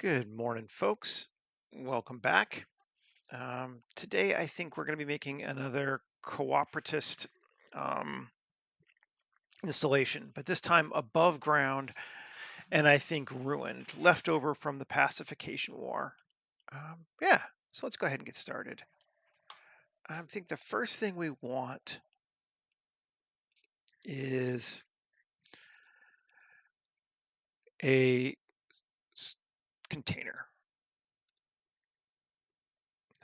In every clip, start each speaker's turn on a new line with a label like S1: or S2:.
S1: Good morning, folks. Welcome back. Today, I think we're going to be making another cooperatist um, installation, but this time above ground and I think ruined, left over from the pacification war. Yeah, so let's go ahead and get started. I think the first thing we want is a container.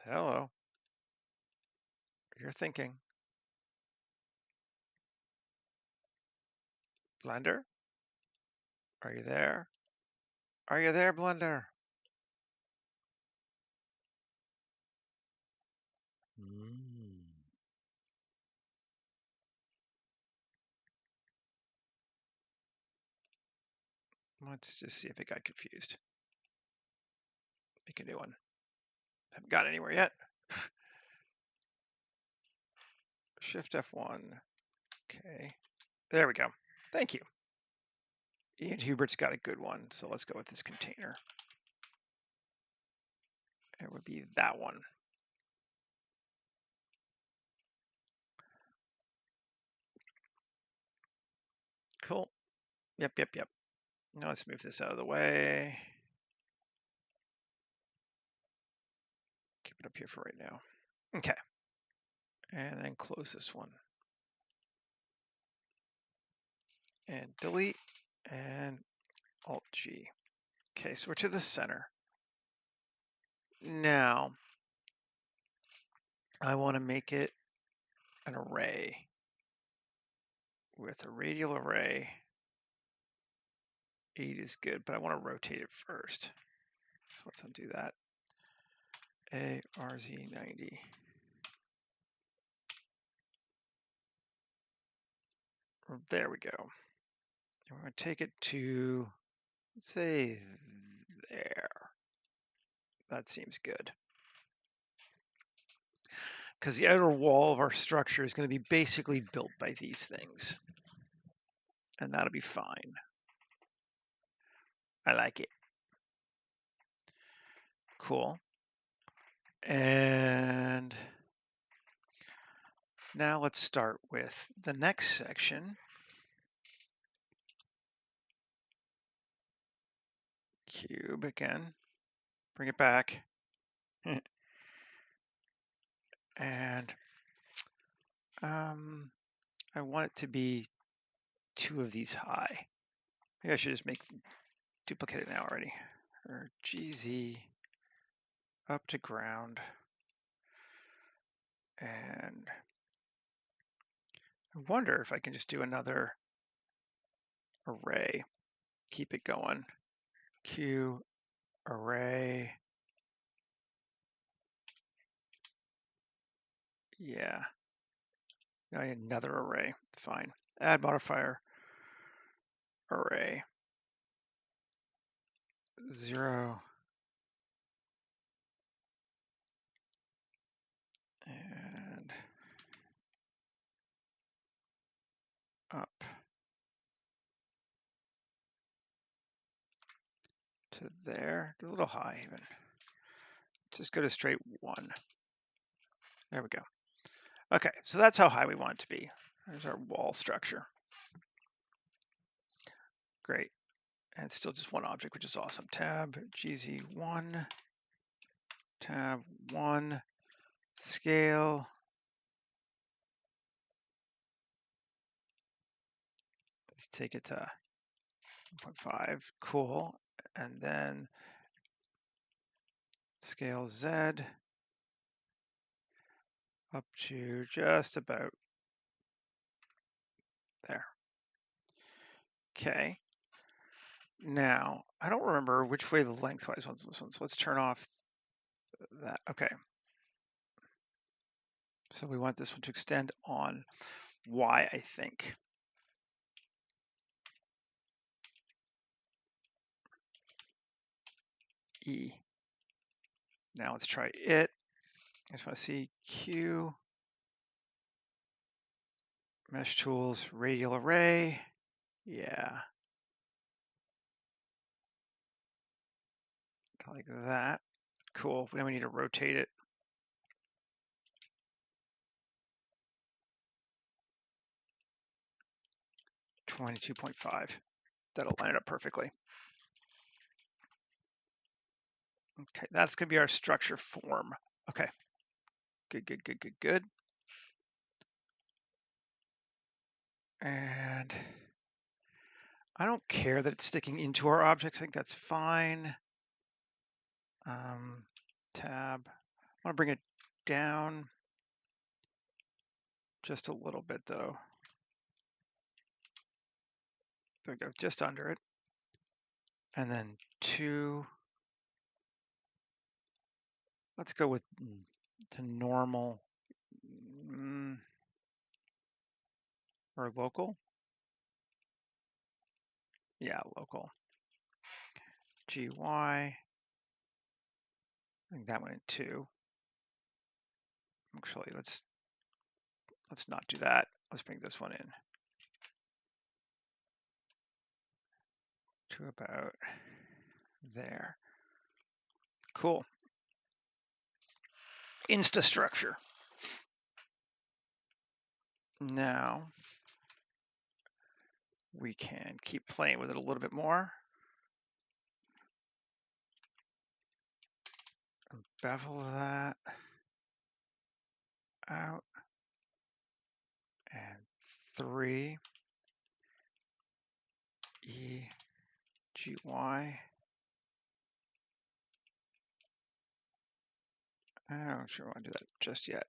S1: Hello, you're thinking. Blender, are you there? Are you there, Blender? Mm. Let's just see if it got confused. Make a new one. Haven't got anywhere yet. Shift F1. Okay. There we go. Thank you. Ian Hubert's got a good one, so let's go with this container. It would be that one. Cool. Yep. Now let's move this out of the way. Keep it up here for right now. Okay. And then close this one. And delete and Alt-G. Okay, so we're to the center. Now, I want to make it an array with a radial array. 8 is good, but I want to rotate it first. So let's undo that. ARZ90. There we go. And we're going to take it to, let's say, there. That seems good. Because the outer wall of our structure is going to be basically built by these things. And that'll be fine. I like it. Cool. And now let's start with the next section. Cube again. Bring it back. And I want it to be 2 of these high. Maybe I should just duplicate it now already. Or GZ up to ground. And I wonder if I can just do another array. Keep it going. Q array. Yeah. Now another array. Fine. Add modifier array. 0. And up to there. A little high even. Just go to straight 1. There we go. Okay, so that's how high we want it to be. There's our wall structure. Great. And it's still just one object, which is awesome. Tab GZ1, tab 1, scale. Let's take it to 1.5. Cool. And then scale Z up to just about there. Okay. Now, I don't remember which way the lengthwise one's this one, so let's turn off that. Okay. So we want this one to extend on Y, I think. E. Now let's try it. I just want to see Q, mesh tools, radial array. Yeah. like that. Cool. Then we need to rotate it. .5. That'll line it up perfectly. Okay, that's going to be our structure form. Okay. Good. And I don't care that it's sticking into our objects. I think that's fine. Tab. I want to bring it down just a little bit though. There we go, just under it. And then 2. Let's go with to normal or local. Yeah, local. GY. I think that went in 2. Actually, let's not do that. Let's bring this one in to about there. Cool. Insta structure. Now we can keep playing with it a little bit more. Bevel that out. And 3 EGY. I'm not sure I want to do that just yet.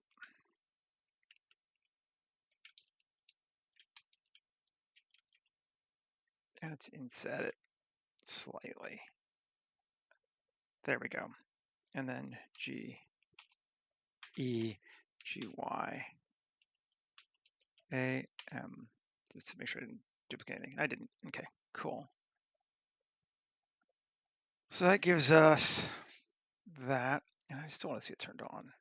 S1: Let's inset it slightly. There we go. And then G E G Y A M. Just to make sure I didn't duplicate anything. I didn't. Okay, cool. So that gives us that, and I still want to see it turned on.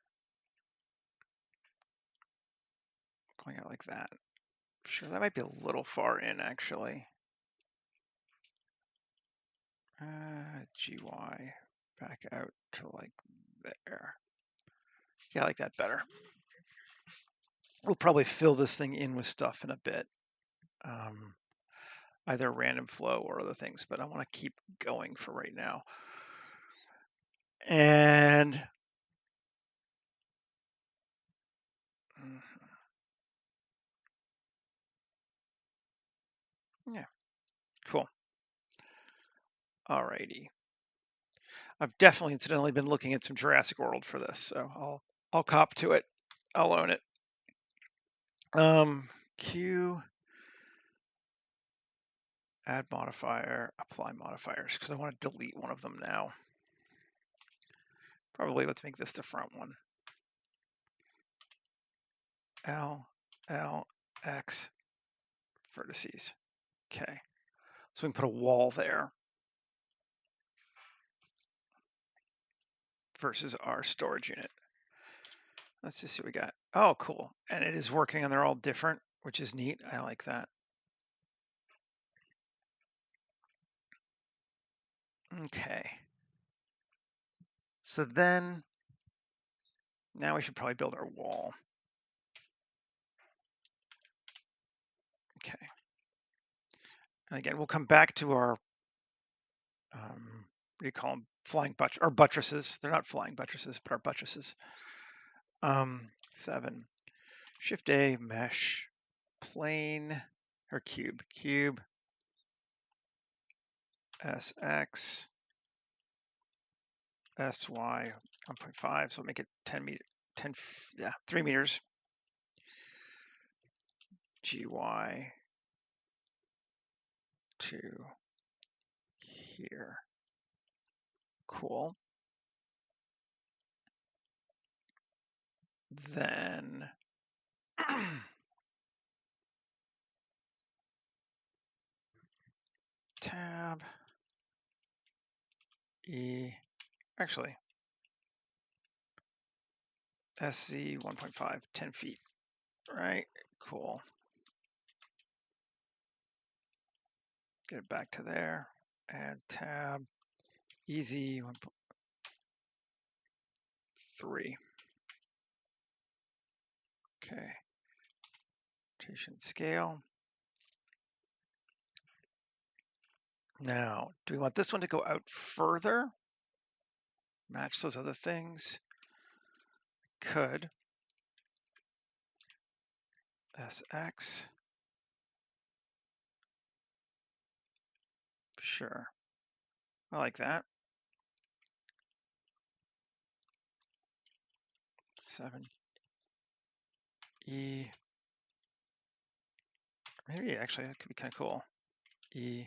S1: Going out like that. Sure, that might be a little far in actually. GY back out to like there. Yeah, I like that better. We'll probably fill this thing in with stuff in a bit. Either random flow or other things, but I want to keep going for right now. And yeah, cool. Alrighty. I've definitely incidentally been looking at some Jurassic World for this, so I'll cop to it. I'll own it. Q, add modifier, apply modifiers, because I want to delete one of them now. Probably let's make this the front one. L, X, vertices. Okay. So we can put a wall there versus our storage unit. Let's just see what we got. Oh, cool. And it is working and they're all different, which is neat. I like that. Okay. So then, now we should probably build our wall. Okay. And again, we'll come back to our, what do you call them? Flying buttresses. They're not flying buttresses, but our buttresses. 7. Shift A, mesh, plane, or cube. SX, SY, 1.5. So make it 10 meters. 3 meters. GY to here. Cool. Then tab E, actually SC 1.5, 10 feet. Right, cool. Get it back to there. Add tab, easy 3. Okay. Rotation scale. Now, do we want this one to go out further? Match those other things? Could. SX. Sure. I like that. 7. E. Maybe actually that could be kind of cool. E.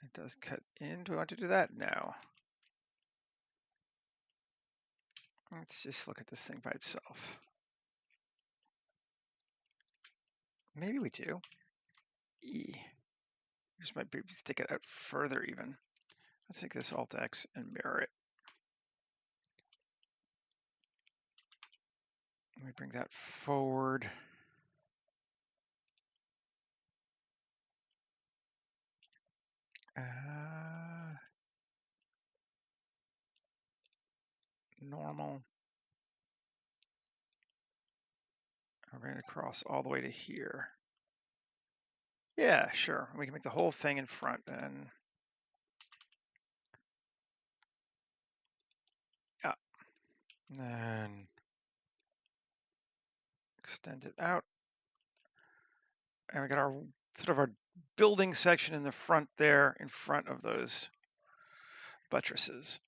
S1: It does cut in. Do we want to do that? No. Let's just look at this thing by itself. Maybe we do. E. Just might be stick it out further even. Let's take this Alt X and mirror it. Let me bring that forward. Normal. We're going to cross all the way to here. Yeah, sure. We can make the whole thing in front and yeah. And then extend it out. And we got our sort of our building section in the front there, in front of those buttresses.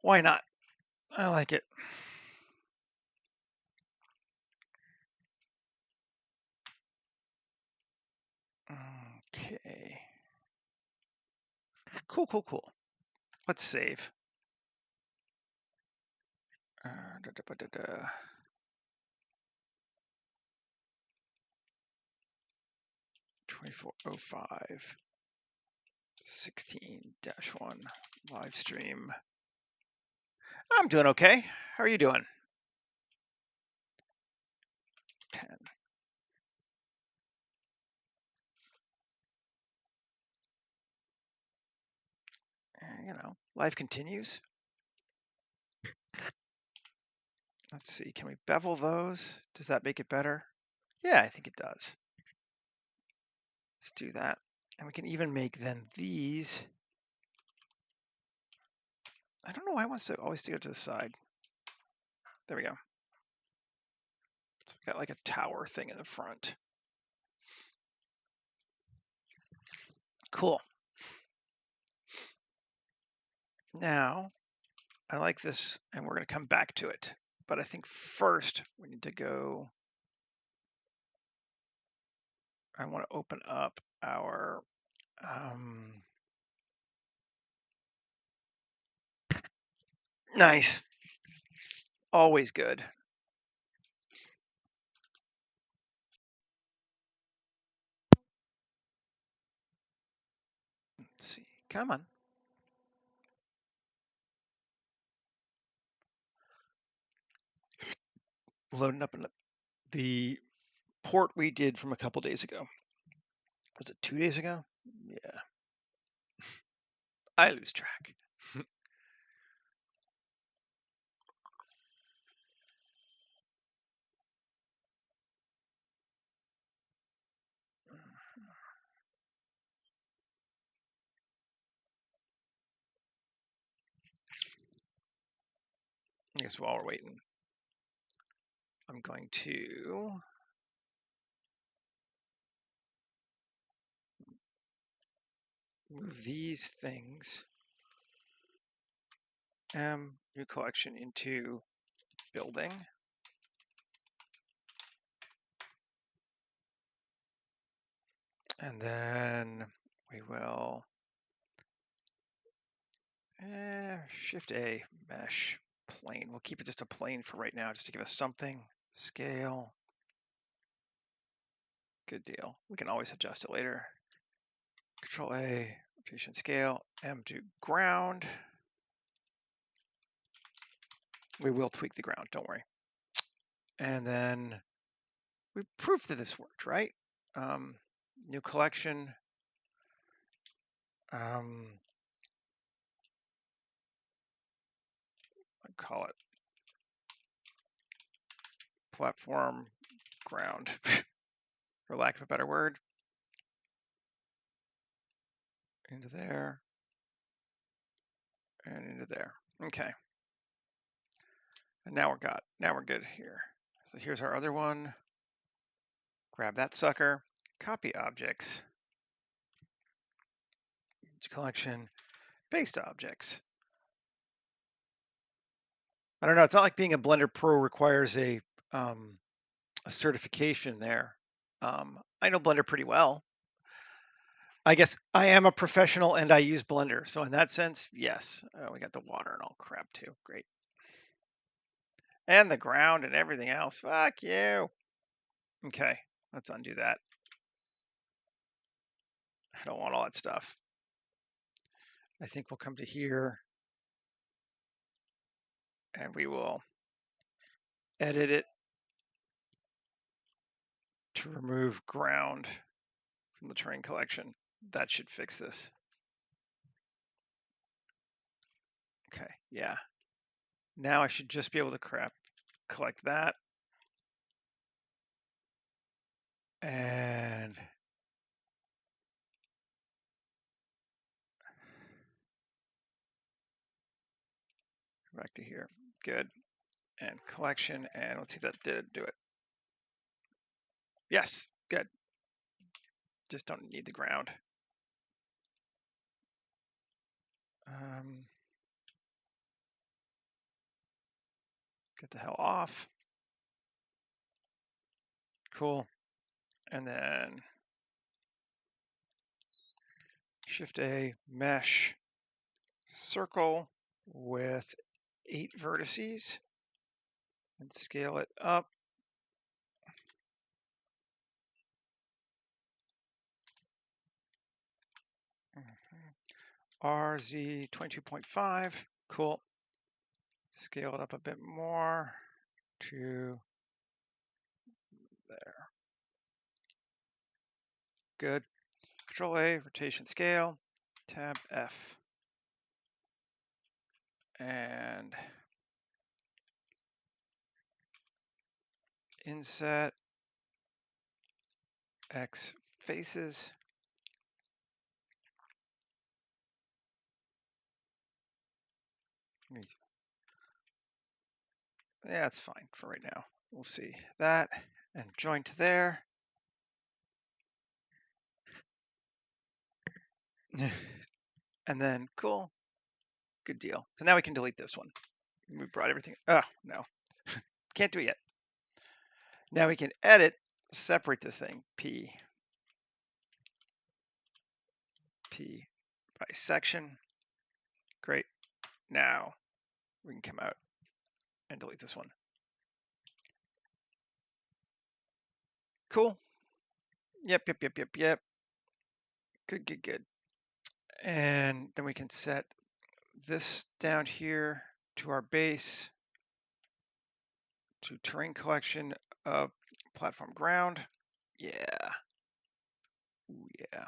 S1: Why not? I like it. Okay. Cool, cool, cool. Let's save. 2405 16-1 live stream. I'm doing okay. How are you doing? 10. You know, life continues. Let's see, can we bevel those? Does that make it better? Yeah, I think it does. Let's do that. And we can even make then these. I don't know why it wants to always go to the side. There we go. So we got like a tower thing in the front. Cool. Now, I like this, and we're going to come back to it. But I think first we need to go. I want to open up our nice. Always good. Let's see. Come on. Loading up in the port we did from a couple days ago. Was it 2 days ago? Yeah. I lose track. I guess while we're waiting, I'm going to move these things. New collection into building. And then we will Shift A, mesh, plane. We'll keep it just a plane for right now, just to give us something. Scale. Good deal. We can always adjust it later. Control A, rotation scale, M to ground. We will tweak the ground, don't worry. And then we proved that this worked, right? New collection. call it platform ground, for lack of a better word. Into there, and into there. Okay. And now we're good here. So here's our other one. Grab that sucker, copy objects, collection, paste objects. I don't know. It's not like being a Blender Pro requires a certification there. I know Blender pretty well. I guess I am a professional and I use Blender. So in that sense, yes. We got the water and all crap too. Great. And the ground and everything else. Fuck you. Okay, let's undo that. I don't want all that stuff. I think we'll come to here and we will edit it to remove ground from the terrain collection. That should fix this. Okay, yeah. Now I should just be able to collect that. And back to here. Good. And collection. And let's see if that did do it. Yes, good. Just don't need the ground. Get the hell off. Cool. And then Shift A, mesh, circle with 8 vertices and scale it up. RZ 22.5, cool. Scale it up a bit more to there. Good. Control A, rotation scale, Tab F. And inset X faces. Yeah, it's fine for right now. We'll see that and join to there. And then cool, good deal. So now we can delete this one. We brought everything. Oh no, can't do it yet. Now we can edit, separate this thing. P by section. Great. Now we can come out and delete this one. Cool. Yep. Good. And then we can set this down here to our base, to terrain collection of platform ground. Yeah. Ooh, yeah.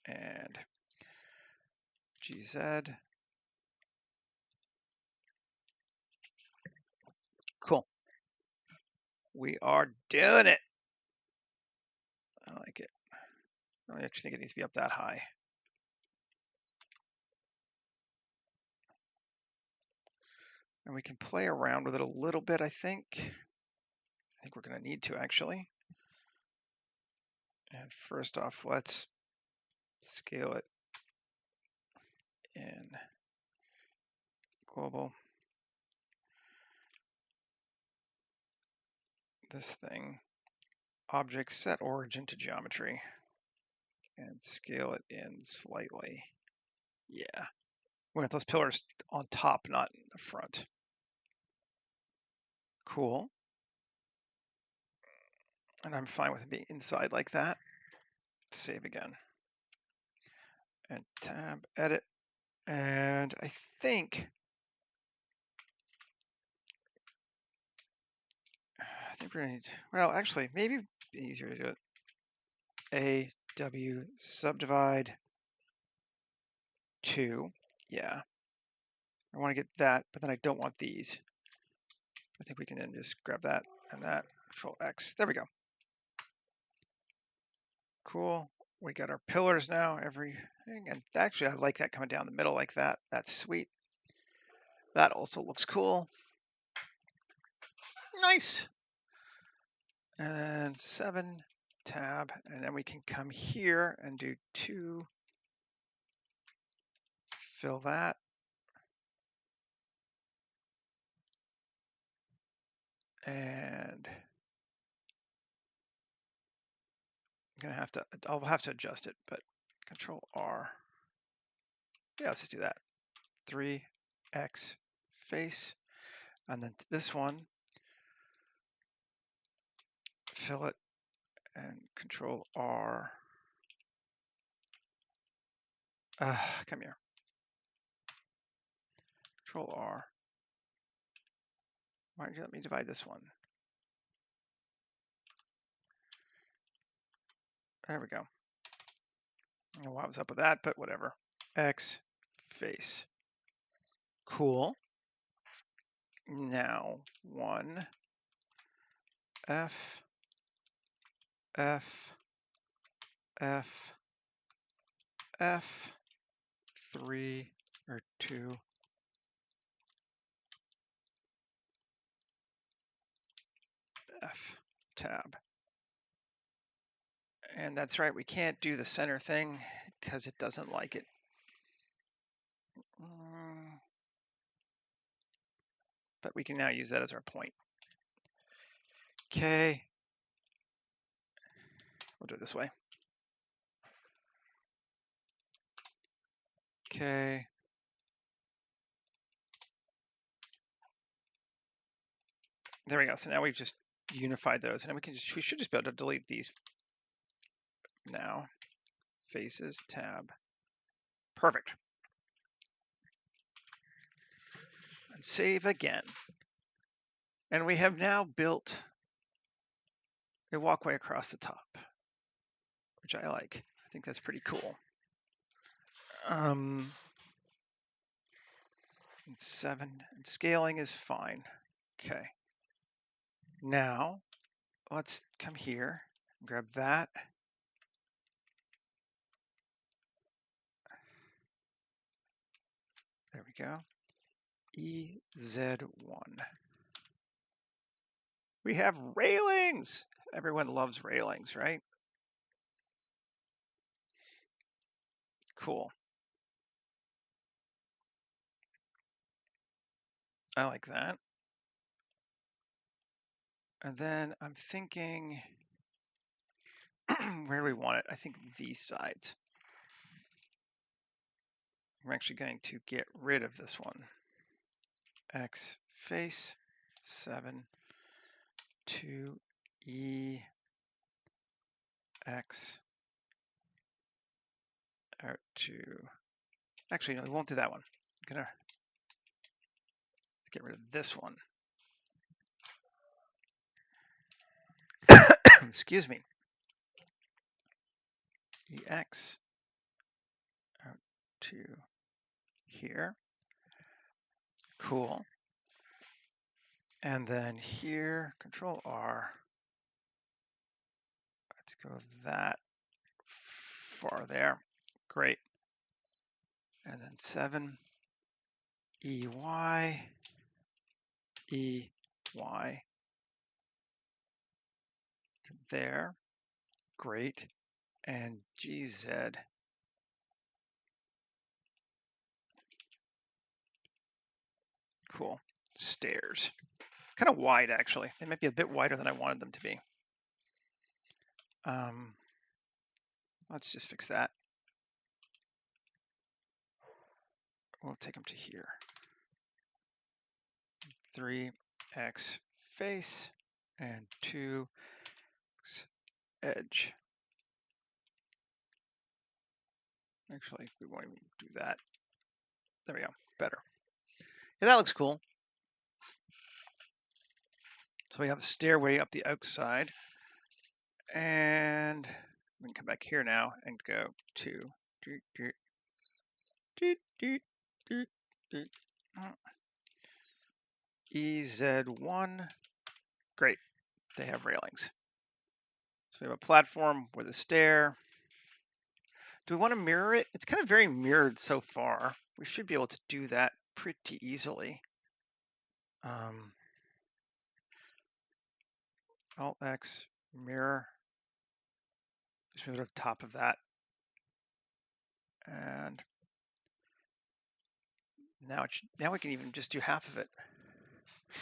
S1: And GZ. Cool. We are doing it. I like it. I actually think it needs to be up that high. And we can play around with it a little bit, I think. I think we're going to need to, actually. And first off, let's scale it in global. This thing, object, set origin to geometry, and scale it in slightly. Yeah. We want those pillars on top, not in the front. Cool. And I'm fine with it being inside like that. Save again. And tab, edit. And I think we're gonna need, well, actually, maybe it'd be easier to do it. A, W, subdivide 2. Yeah. I want to get that, but then I don't want these. I think we can then just grab that and that, Control X. There we go. Cool. We got our pillars now, everything. And actually, I like that coming down the middle like that. That's sweet. That also looks cool. Nice. And then 7 tab, and then we can come here and do 2. Fill that. And I'll have to adjust it, but Control R. Yeah, let's just do that. 3X face. And then this one, fill it and Control R. Come here. Control R. Why don't you let me divide this one? There we go. I don't know what was up with that, but whatever. X face. Cool. Now 1 F F F F 3 or 2 F tab. And that's right, we can't do the center thing because it doesn't like it. But we can now use that as our point. Okay. We'll do it this way. Okay. There we go. So now we've just unified those, and we should just be able to delete these now. Faces tab. Perfect. And save again. And we have now built a walkway across the top, which I like. I think that's pretty cool. 7, and scaling is fine. Okay. Now let's come here, grab that. There we go. EZ1. We have railings. Everyone loves railings, right? Cool. I like that. And then I'm thinking, where do we want it? I think these sides. I'm actually going to get rid of this one. X face 7 2 E X out to. Actually, no, we won't do that one. I'm gonna get rid of this one. Excuse me. EX out to here. Cool. And then here, Control R. Let's go that far there. Great. And then 7 EY EY there. Great. And GZ. Cool. Stairs. Kind of wide, actually. They might be a bit wider than I wanted them to be. Let's just fix that. We'll take them to here. 3X face and 2X edge. Actually, we won't even do that. There we go. Better. Yeah, that looks cool. So we have a stairway up the outside. And we can come back here now and go to EZ1. Great, they have railings. So we have a platform with a stair. Do we want to mirror it? It's kind of very mirrored so far. We should be able to do that pretty easily. Alt X, mirror. Just move it to the top of that. And now we can even just do half of it.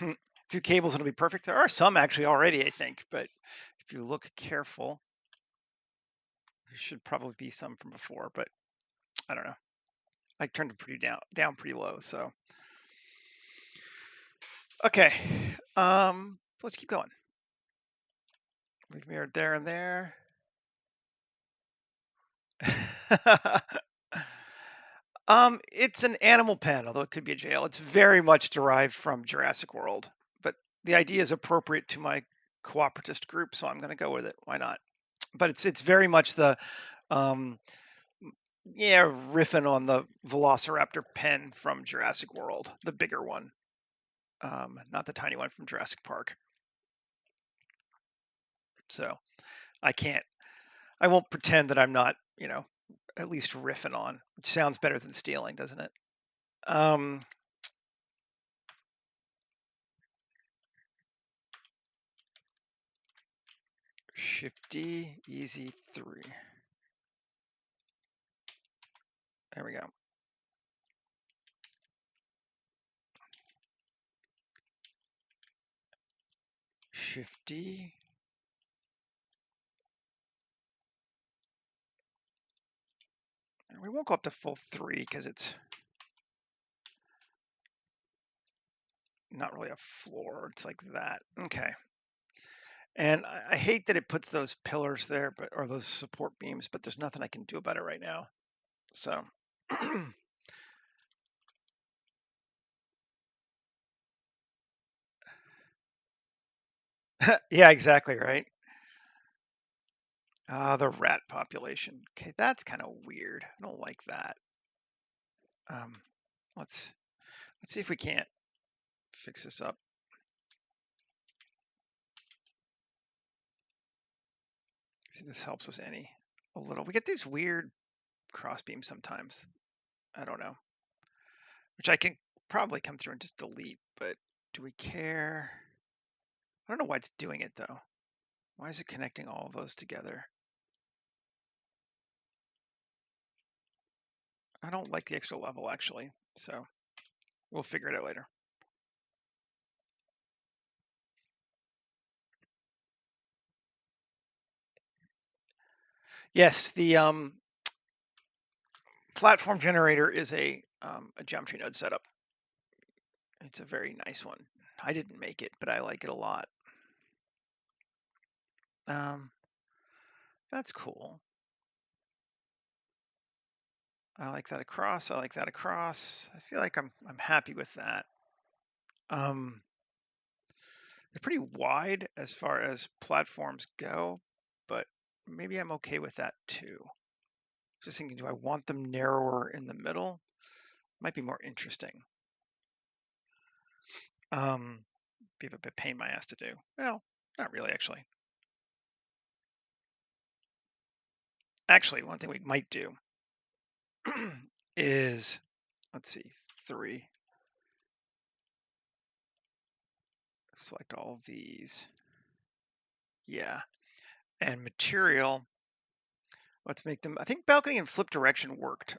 S1: A few cables and it'll be perfect. There are some actually already, I think, but if you look careful, there should probably be some from before, but I don't know. I turned it pretty down pretty low, so. Okay, let's keep going. We've mirrored there and there. It's an animal pen, although it could be a jail. It's very much derived from Jurassic World, but the idea is appropriate to my cooperatist group, so I'm going to go with it. Why not? But it's very much the, yeah, riffing on the Velociraptor pen from Jurassic World, the bigger one, not the tiny one from Jurassic Park. So I won't pretend that I'm not, at least riffing on, which sounds better than stealing, doesn't it? Shift D, easy 3. There we go. Shift D. And we won't go up to full 3 because it's not really a floor. It's like that. Okay. And I hate that it puts those pillars there, or those support beams, but there's nothing I can do about it right now. So. Yeah, exactly right. The rat population. Okay, that's kind of weird. I don't like that. Let's see if we can't fix this up. See if this helps us any a little. We get these weird cross beams sometimes. I don't know, which I can probably come through and just delete, but do we care? I don't know why it's doing it though. Why is it connecting all of those together? I don't like the extra level actually, so we'll figure it out later. Yes, the platform generator is a geometry node setup. It's a very nice one. I didn't make it, but I like it a lot. That's cool. I like that across. I like that across. I feel like I'm happy with that. They're pretty wide as far as platforms go, but maybe I'm okay with that too. Just thinking, do I want them narrower in the middle? Might be more interesting. Be a bit pain in my ass to do. Well, not really actually. Actually, one thing we might do is, let's see, 3. Select all of these. Yeah. And material, let's make them, I think balcony and flip direction worked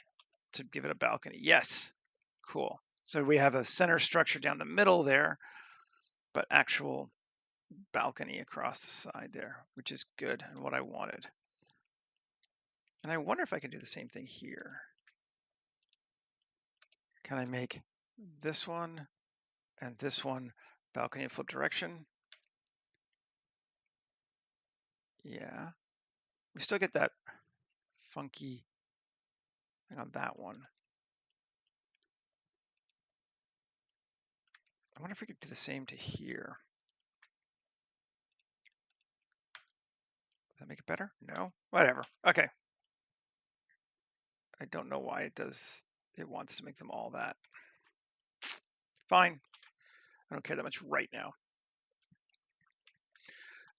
S1: to give it a balcony. Yes. Cool. So we have a center structure down the middle there, but actual balcony across the side there, which is good and what I wanted. And I wonder if I can do the same thing here. Can I make this one and this one balcony and flip direction? Yeah. We still get that funky thing on that one. I wonder if we could do the same to here. Does that make it better? No? Whatever. Okay. I don't know why it wants to make them all that. Fine. I don't care that much right now.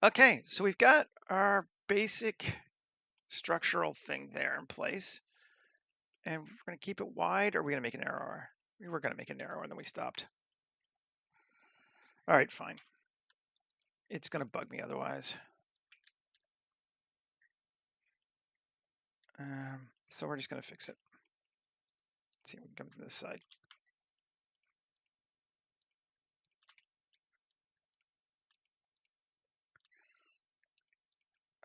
S1: Okay, so we've got our basic structural thing there in place. And we're going to keep it wide, or are we going to make it narrower? We were going to make it narrower, and then we stopped. All right, fine. It's going to bug me otherwise. So we're just going to fix it. Let's see if we can come to this side.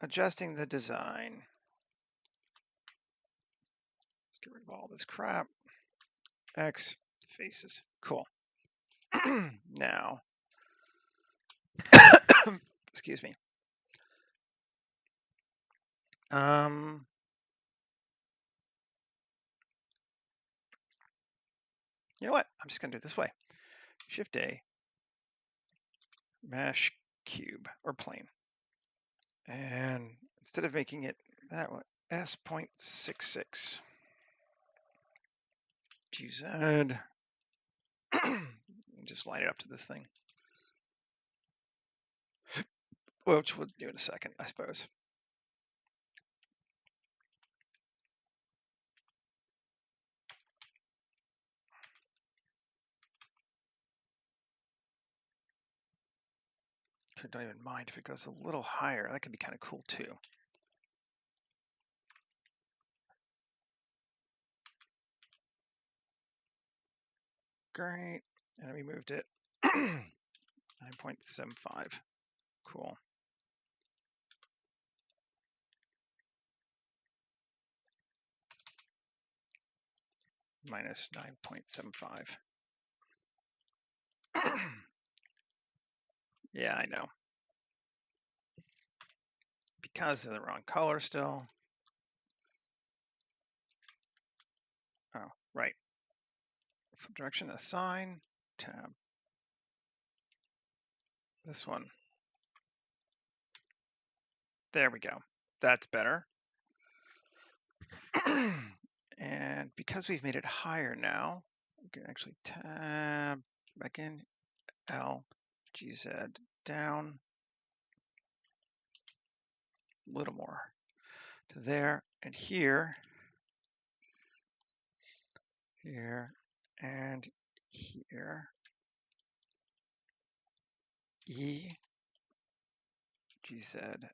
S1: Adjusting the design. Let's get rid of all this crap. X faces. Cool. Now, excuse me. You know what? I'm just going to do it this way. Shift A, mesh cube or plane. And instead of making it that way, S.66. GZ. Just line it up to this thing. Which we'll do in a second, I suppose. I don't even mind if it goes a little higher. That could be kind of cool too. Great. And we moved it 9.75. Cool. Minus 9.75. Yeah, I know. Because they're the wrong color still. Oh, right. Flip direction, assign, tab. This one. There we go. That's better. And because we've made it higher now, we can actually tab back in, L, GZ down a little more to there and here, here, and here. E, GZ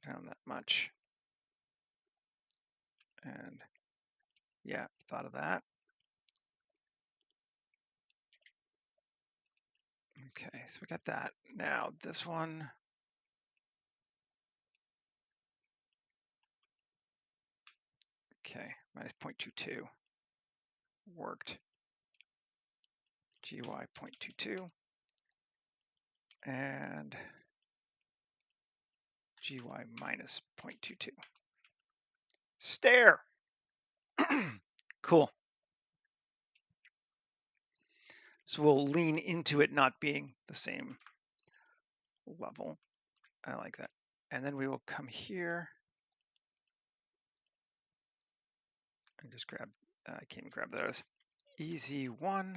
S1: down that much. And yeah, thought of that. Okay, so we got that. Now this one. Okay, minus 0.22 worked. GY 0.22 and GY minus 0.22. Stare. Cool. So we'll lean into it not being the same level. I like that. And then we will come here and just grab, I can't even grab those. Easy one,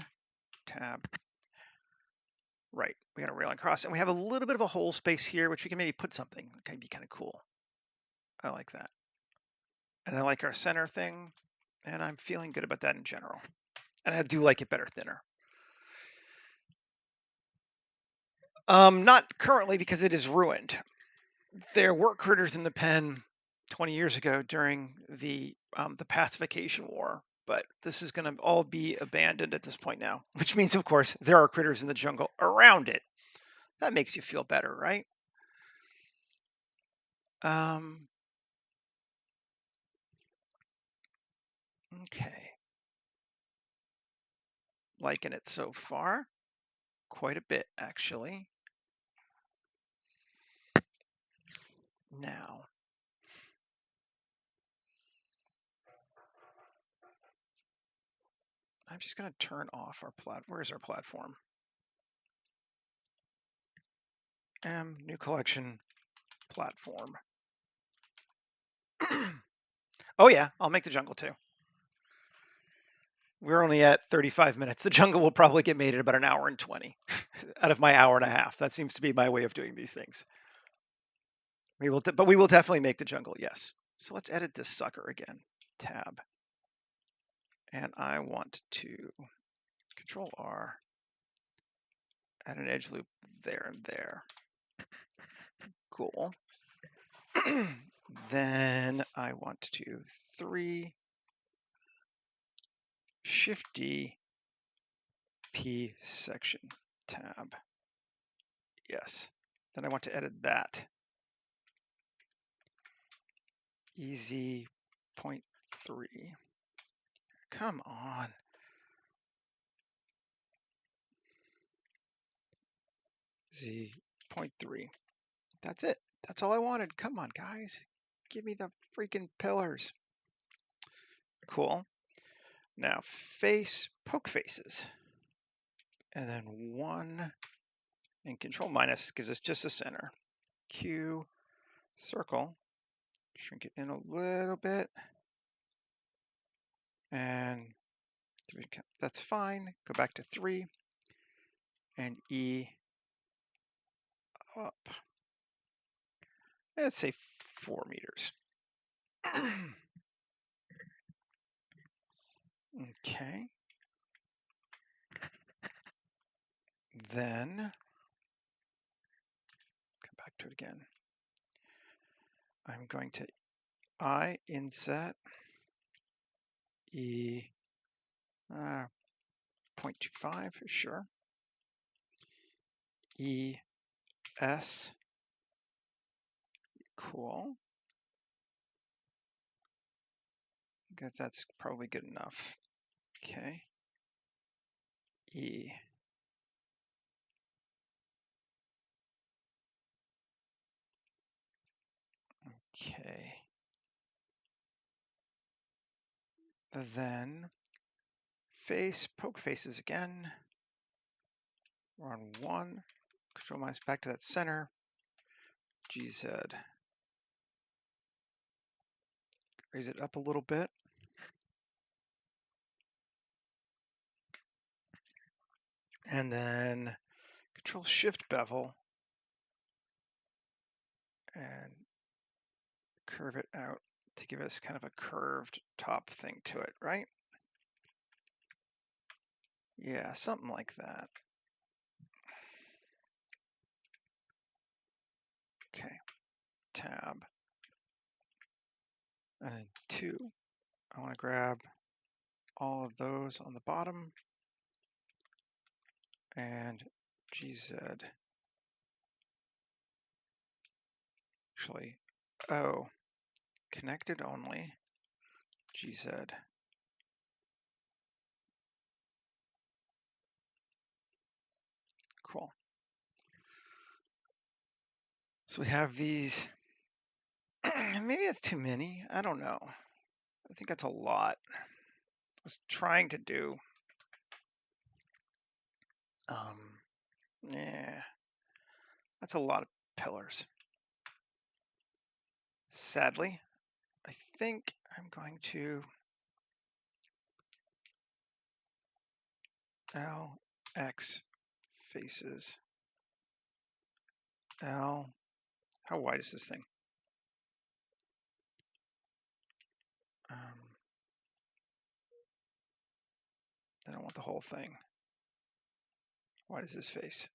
S1: tab. Right, we got a railing cross and we have a little bit of a hole space here, which we can maybe put something. It can be kind of cool. I like that. And I like our center thing, and I'm feeling good about that in general. And I do like it better thinner. Not currently because it is ruined. There were critters in the pen 20 years ago during the pacification war, but this is going to all be abandoned at this point now, which means, of course, there are critters in the jungle around it. That makes you feel better, right? Okay. Liking it so far. Quite a bit, actually. Now, I'm just going to turn off our platform. Where's our platform? New collection, platform. Oh yeah, I'll make the jungle too. We're only at 35 minutes. The jungle will probably get made in about an hour and 20 out of my hour and a half. That seems to be my way of doing these things. But we will definitely make the jungle, yes. So let's edit this sucker again. Tab. And I want to Control R, add an edge loop there and there. Cool. Then I want to 3 Shift D P section tab. Yes. Then I want to edit that. EZ 0.3. Come on. Z 0.3. That's it. That's all I wanted. Come on, guys. Give me the freaking pillars. Cool. Now poke faces. And then 1 and Control minus gives us just a center. Q, circle, shrink it in a little bit. And that's fine. Go back to 3 and E up. Let's say 4 meters. Okay. Then come back to it again. I'm going to inset E 0.25, sure. E S, cool. I guess that's probably good enough. Okay. E. Okay. Then poke faces again. We're on 1. Control minus back to that center. GZ. Raise it up a little bit. And then Control Shift bevel and curve it out to give us kind of a curved top thing to it, right? Yeah, something like that. Okay, tab. And 2, I want to grab all of those on the bottom and GZ. Actually, connected only, GZ. Cool. So we have these. Maybe that's too many. I don't know. I think that's a lot. I was trying to do. Yeah, that's a lot of pillars. Sadly, I think I'm going to LX faces. How wide is this thing? I don't want the whole thing. Why does this face?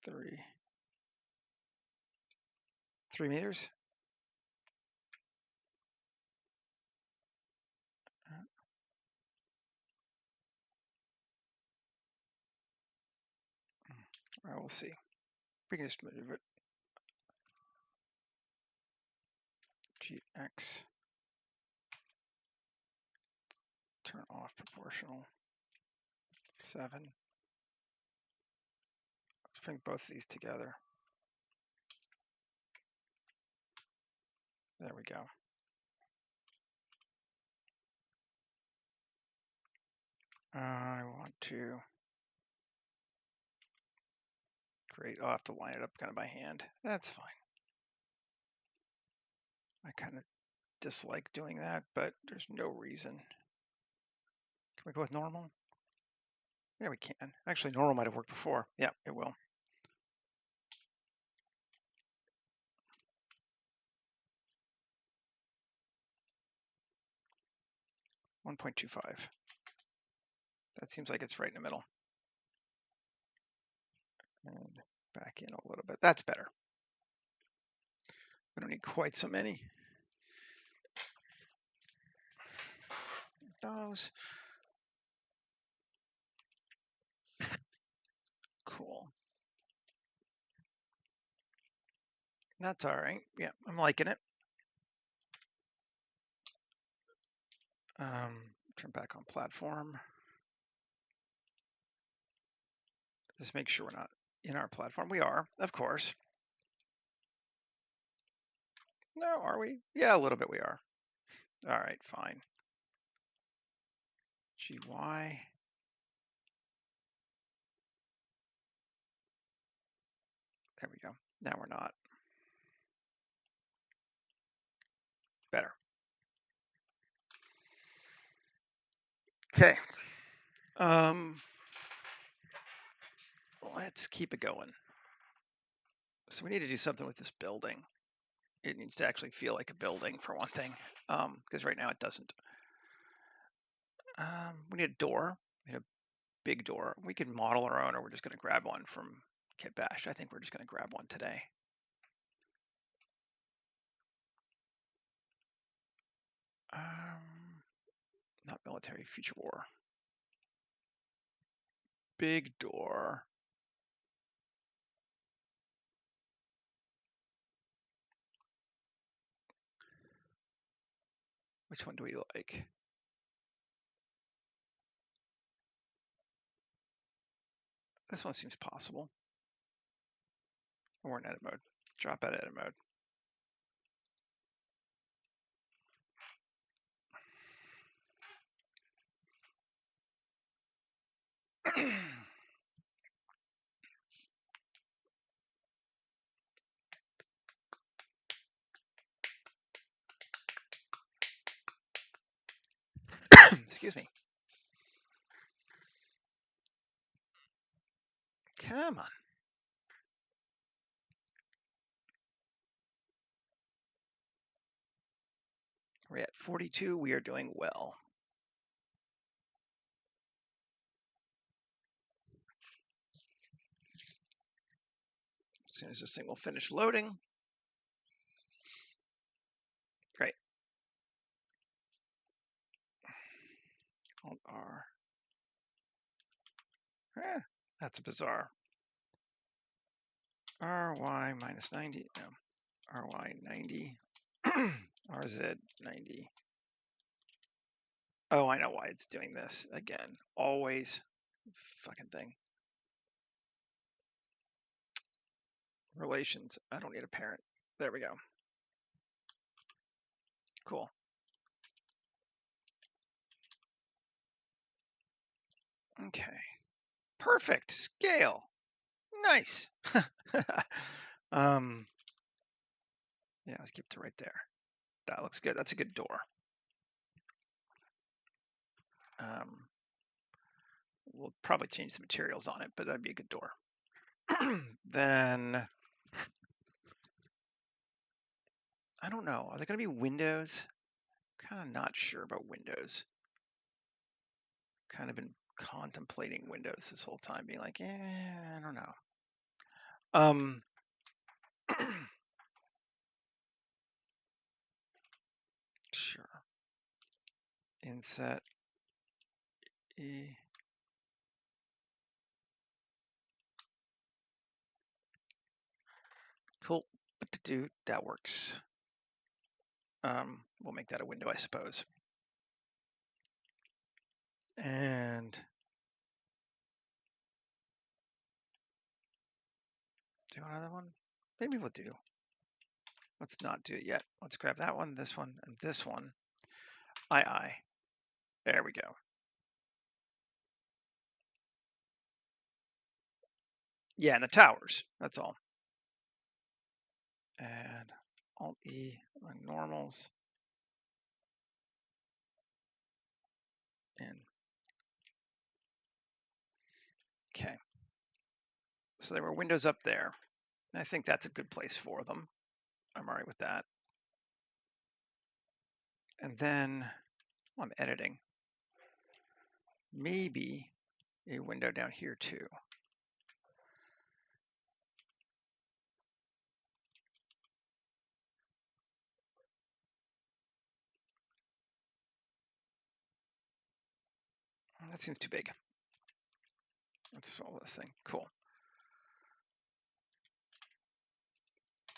S1: 3 meters? All right, we'll see. We can just move it. GX. Turn off proportional. 7. Let's bring both of these together. There we go. I want to. Great. I'll have to line it up kind of by hand. That's fine. I kind of dislike doing that, but there's no reason. we go with normal? Yeah, we can. Actually, normal might have worked before. Yeah, it will. 1.25. That seems like it's right in the middle. And back in a little bit. That's better. We don't need quite so many. Those. Cool. That's all right. Yeah, I'm liking it. Turn back on platform. Just make sure we're not in our platform. We are, of course. No, are we? Yeah, a little bit we are. All right, fine. GY. There we go. Now we're not. Better. Okay. Let's keep it going. So we need to do something with this building. It needs to actually feel like a building for one thing, because right now it doesn't. We need a door. We need a big door. We can model our own, or we're just going to grab one from Kit Bash. I think we're just going to grab one today. Not military, future war. Big door. Which one do we like? This one seems possible. We're in edit mode. Let's drop out of edit mode. Excuse me. Come on. We're at 42. We are doing well. As soon as this thing will finish loading. Great. Alt R. That's bizarre. RY minus 90. No. RY 90. RZ 90. Oh, I know why it's doing this again. Always fucking thing. Relations. I don't need a parent. There we go. Cool. Okay. Perfect. Scale. Nice. Yeah, let's keep it right there. That looks good. That's a good door. We'll probably change the materials on it, but that'd be a good door. Then, I don't know. Are there going to be windows? Kind of not sure about windows. Kind of been contemplating windows this whole time, being like, I don't know. Sure. Inset E. Cool. But to do that works. We'll make that a window, I suppose. And do another one. Maybe we'll do. Let's not do it yet. Let's grab that one, this one, and this one. I. There we go. Yeah, and the towers. That's all. And Alt E on normals. And Okay. So there were windows up there. I think that's a good place for them. I'm all right with that. And then I'm editing. Maybe a window down here too. That seems too big. Let's solve this thing. Cool.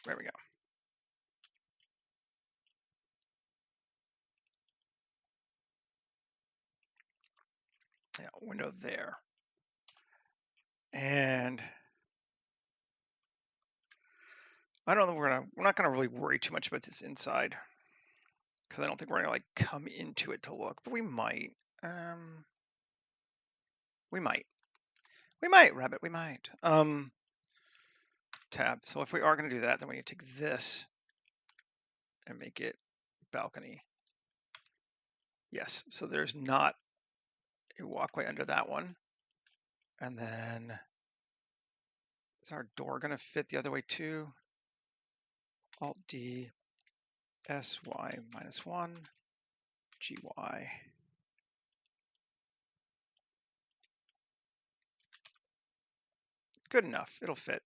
S1: There we go. Yeah, window there. And I don't know, we're not gonna really worry too much about this inside because I don't think we're gonna like come into it to look, but we might. We might. We might, Rabbit, we might. Tab. So if we are gonna do that, then we need to take this and make it balcony. Yes, so there's not a walkway under that one. And then is our door gonna fit the other way too? Alt D, SY -1, GY. Good enough, it'll fit.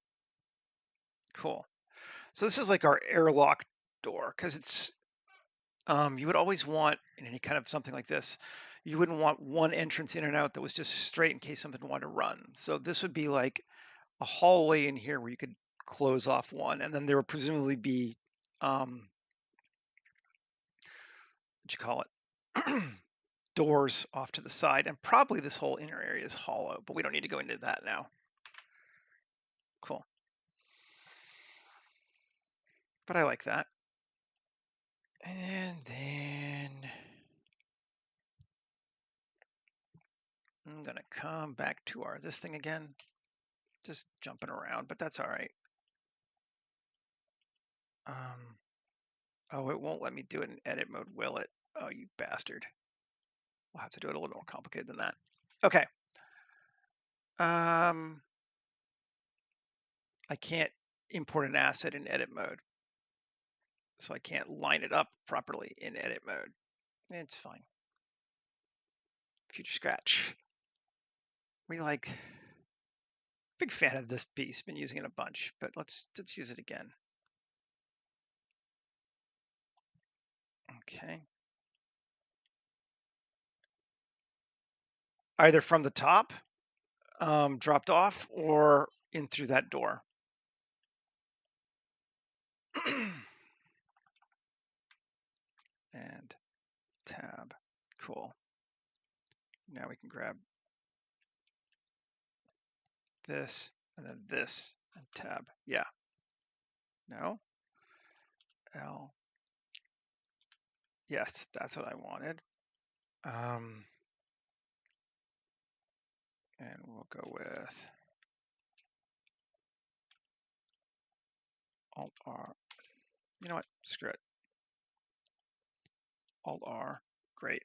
S1: Cool. So this is like our airlock door, because it's, you would always want, in any kind of something like this, you wouldn't want one entrance in and out that was just straight in case something wanted to run. So this would be like a hallway in here where you could close off one, and then there would presumably be, what you call it, doors off to the side, and probably this whole inner area is hollow, but we don't need to go into that now. Cool. But I like that. And then I'm gonna come back to our this thing again. Just jumping around, but that's all right. Oh, it won't let me do it in edit mode, will it? Oh, you bastard. We'll have to do it a little more complicated than that. Okay. I can't import an asset in edit mode, so I can't line it up properly in edit mode. It's fine. Future scratch. We like, big fan of this piece, been using it a bunch, but let's use it again. Okay. Either from the top, dropped off, or in through that door. And tab. Cool. Now we can grab this and then this and tab. Yeah. No. L. Yes, that's what I wanted. And we'll go with Alt R. You know what? Screw it. Alt R. Great.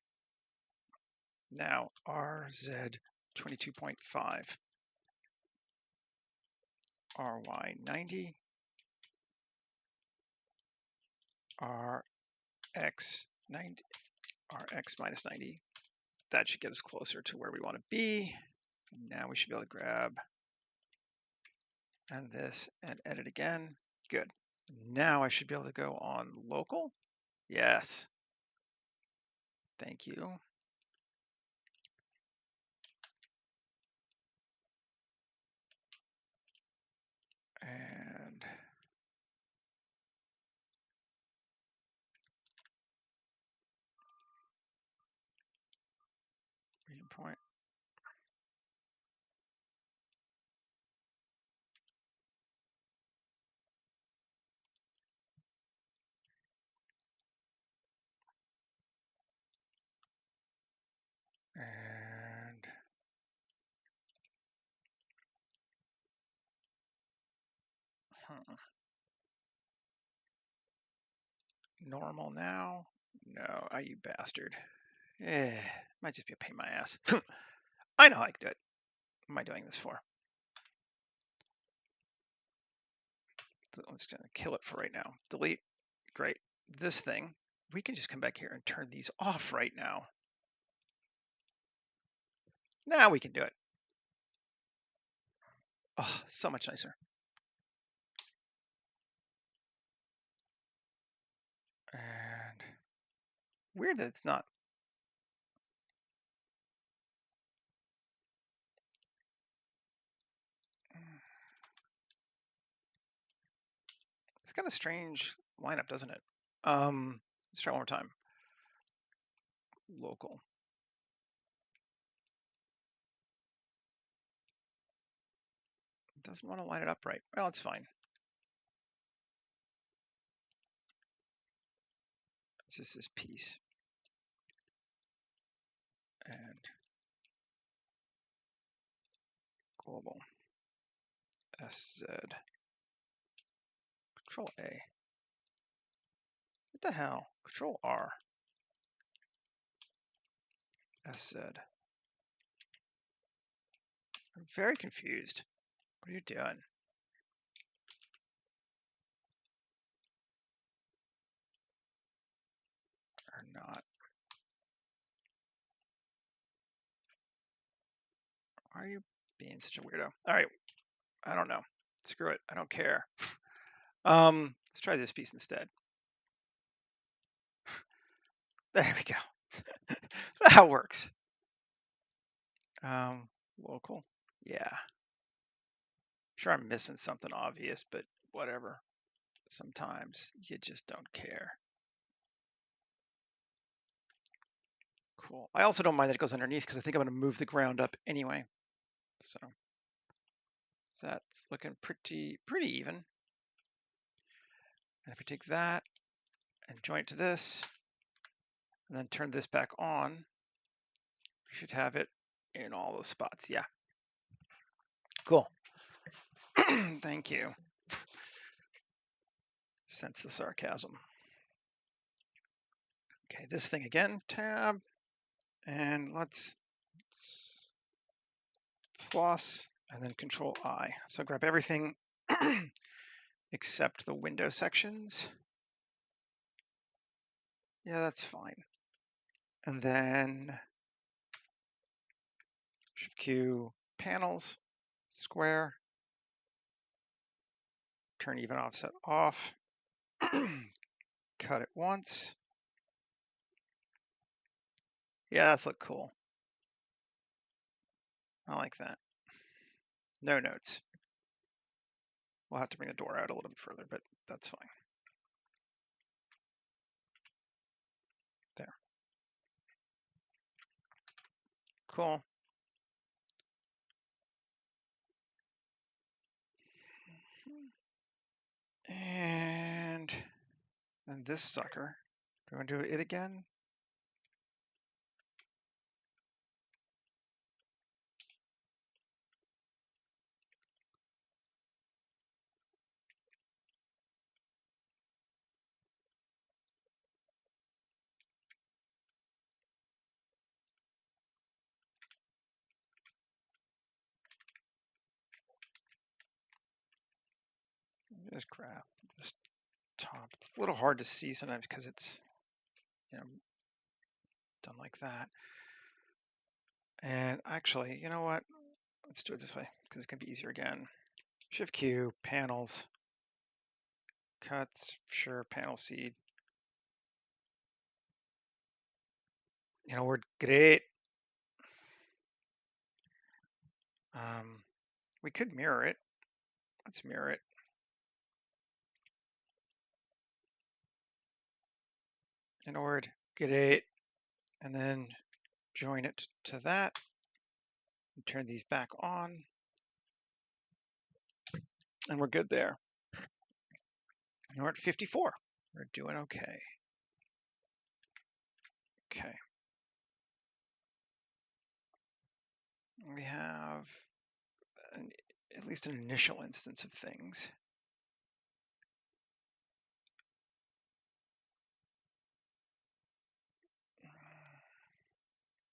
S1: Now RZ 22.5. RY 90. RX 90. RX -90. That should get us closer to where we want to be. Now we should be able to grab and this and edit again. Good. Now I should be able to go on local. Yes. Thank you. And region point. And normal now. No, you bastard. Might just be a pain in my ass. I know how I can do it. am I doing this for? So I'm just going to kill it for right now. Delete. Great. This thing, we can just come back here and turn these off right now. Now we can do it. Oh, so much nicer. And weird that it's not. It's got a strange lineup, doesn't it? Let's try one more time. Local. It doesn't want to line it up right. Well, it's fine. It's just this piece. And global. SZ. Control A. What the hell? Control R. SZ. I'm very confused. What are you doing? Or not? Why are you being such a weirdo? All right. I don't know. Screw it. I don't care. Let's try this piece instead. There we go. That works. Local. Yeah. Sure, I'm missing something obvious, but whatever. Sometimes you just don't care. Cool. I also don't mind that it goes underneath because I think I'm going to move the ground up anyway. So that's looking pretty even. And if we take that and join it to this, and then turn this back on, we should have it in all those spots. Yeah. Cool. Thank you. Sense the sarcasm. Okay, this thing again, tab, and let's plus, and then Control I. So grab everything except the window sections. Yeah, that's fine. And then Shift Q, panels, square, turn even offset off, cut it once. Yeah, that's look cool. I like that. No notes. We'll have to bring the door out a little bit further, but that's fine. There. Cool. And then this sucker. Do you want to do it again? Just grab this top. It's a little hard to see sometimes because it's, done like that. And actually, you know what? Let's do it this way because it's gonna be easier again. Shift Q, panels, cuts, sure, panel seed. We're great. We could mirror it. Let's mirror it. Word, great. And then join it to that. And turn these back on. And we're good there. We're at 54. We're doing okay. Okay. We have at least an initial instance of things.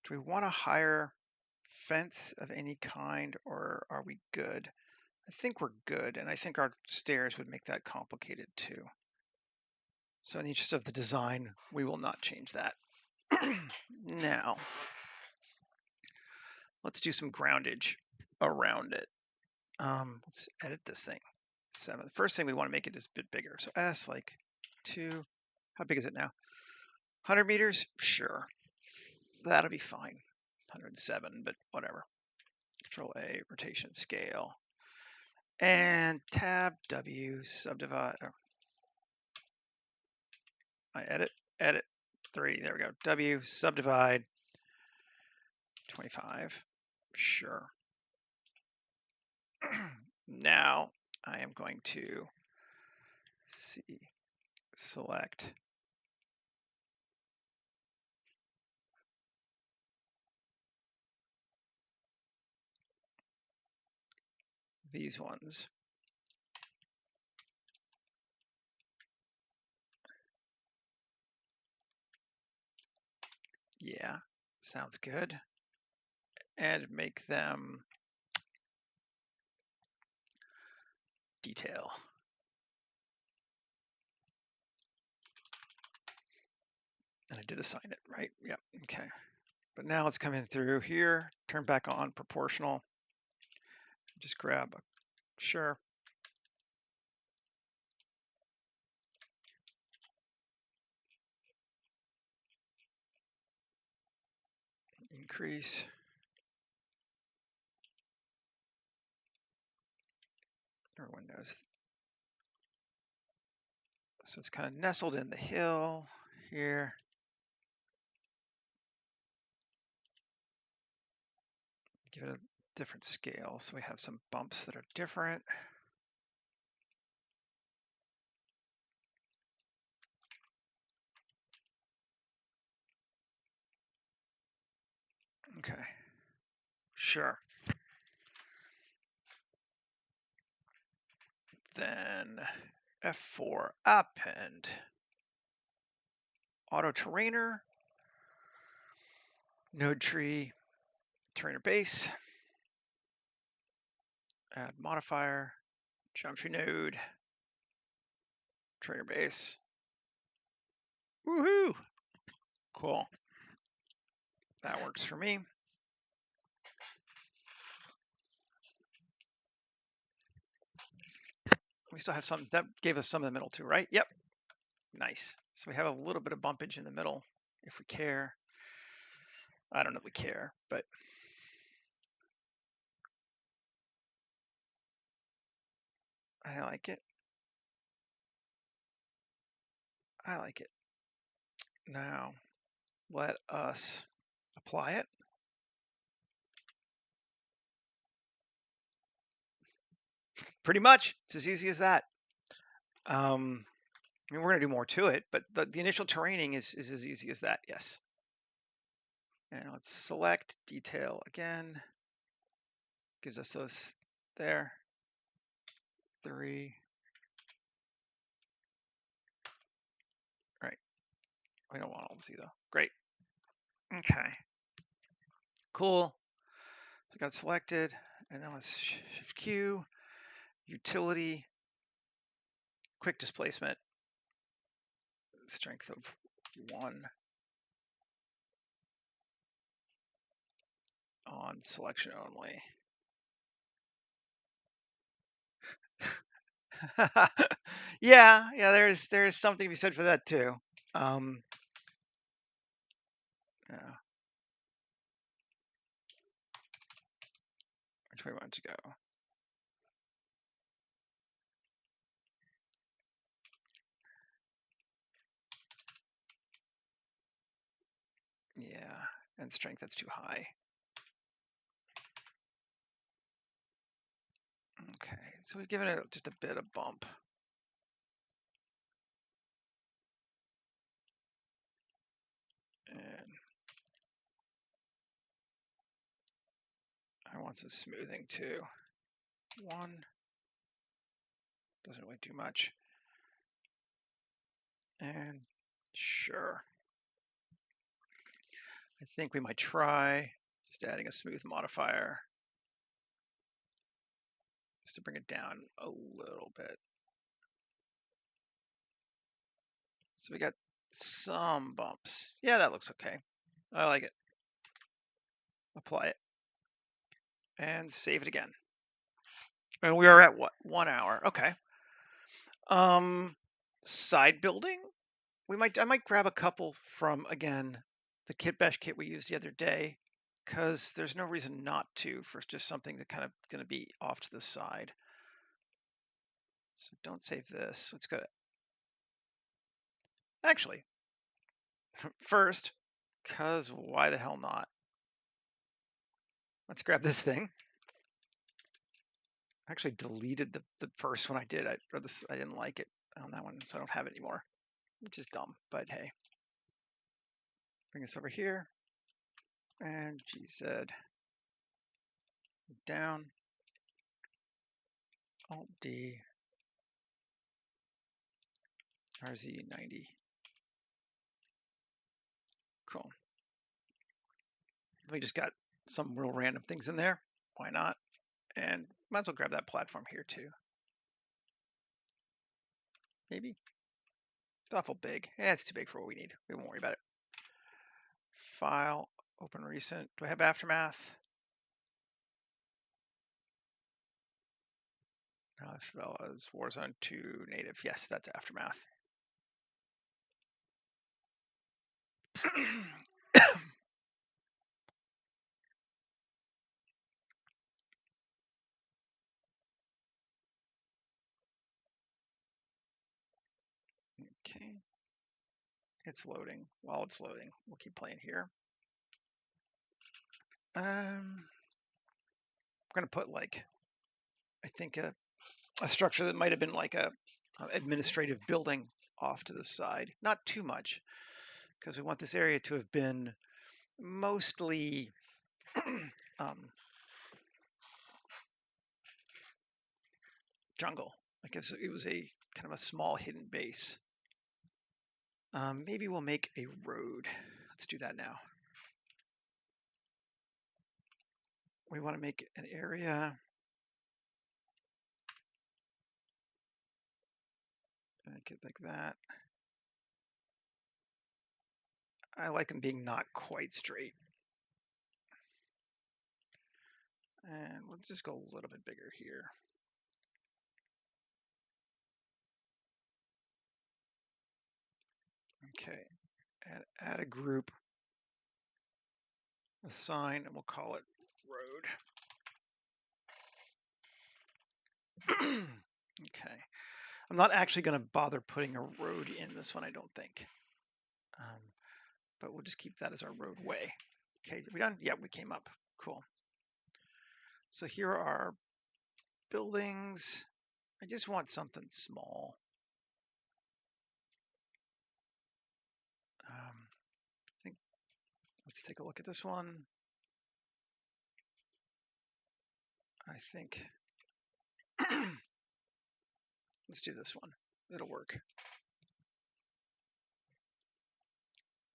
S1: Do we want to hire fence of any kind, or are we good? I think we're good, and I think our stairs would make that complicated too. So in the interest of the design, we will not change that. Now, let's do some groundage around it. Let's edit this thing. 7. The first thing we want to make it is a bit bigger. So S like 2. How big is it now? 100 meters? Sure. That'll be fine. 107, but whatever. Control A, rotation scale. And tab W, subdivide. Oh. I edit 3. There we go. W, subdivide 25. Sure. Now I am going to select these ones. Yeah, sounds good. And make them detail. And I did assign it, right? Yep, okay. But now let's come in through here, turn back on proportional. Just grab a, sure. Increase. Everyone knows. So it's kind of nestled in the hill here. Give it a different scale so we have some bumps that are different. Okay, sure. Then F4 append auto terrainer, node tree, terrainer base, add modifier, geometry node, terrainer base. Woohoo! Cool. That works for me. We still have some, that gave us some in the middle too, right? Yep. Nice. So we have a little bit of bumpage in the middle if we care. I don't know if we care, but I like it. I like it. Now, let us apply it. Pretty much. It's as easy as that. I mean, we're going to do more to it, but the initial terraining is as easy as that, yes. And let's select detail again. Gives us those there. 3. Right. We don't want all to see though. Great. Okay. Cool. So got it selected, and then let's shift Q, utility, quick displacement, strength of 1 on selection only. yeah, there's something to be said for that too. Yeah. Which way we want to go? Yeah, and strength, that's too high. Okay, so we've given it just a bit of bump. And I want some smoothing too. 1 doesn't really do much. And sure. I think we might try Just adding a smooth modifier just to bring it down a little bit. So we got some bumps. Yeah, that looks okay. I like it. Apply it and save it again. And we are at what? 1 hour. Okay. Side building. I might grab a couple from, again, the kit bash kit we used the other day, because there's no reason not to for just something that kind of going to be off to the side. So don't save this. Let's go to, actually, first, because why the hell not? Let's grab this thing. I actually deleted the first one I did. I didn't like it on that one, so I don't have it anymore, which is dumb, but hey. Bring this over here, and GZ down, Alt D, RZ90. Cool. We just got some real random things in there. Why not? And might as well grab that platform here too. Maybe. It's awful big. Yeah, it's too big for what we need. We won't worry about it. File, open recent. Do I have Aftermath? As well as Warzone 2 native. Yes, that's Aftermath. Okay. It's loading. While it's loading, we'll keep playing here. I'm gonna put like, I think a structure that might have been like a administrative building off to the side. Not too much, because we want this area to have been mostly jungle. I guess it was a kind of a small hidden base. Maybe we'll make a road. Let's do that now. We want to make an area. Make it like that. I like them being not quite straight. And we'll just go a little bit bigger here. Okay, and add a group, assign, and we'll call it road. Okay, I'm not actually going to bother putting a road in this one, I don't think. But we'll just keep that as our roadway. Okay, are we done? Yeah, we came up. Cool. So here are our buildings. I just want something small. I think, let's take a look at this one. I think, let's do this one. It'll work.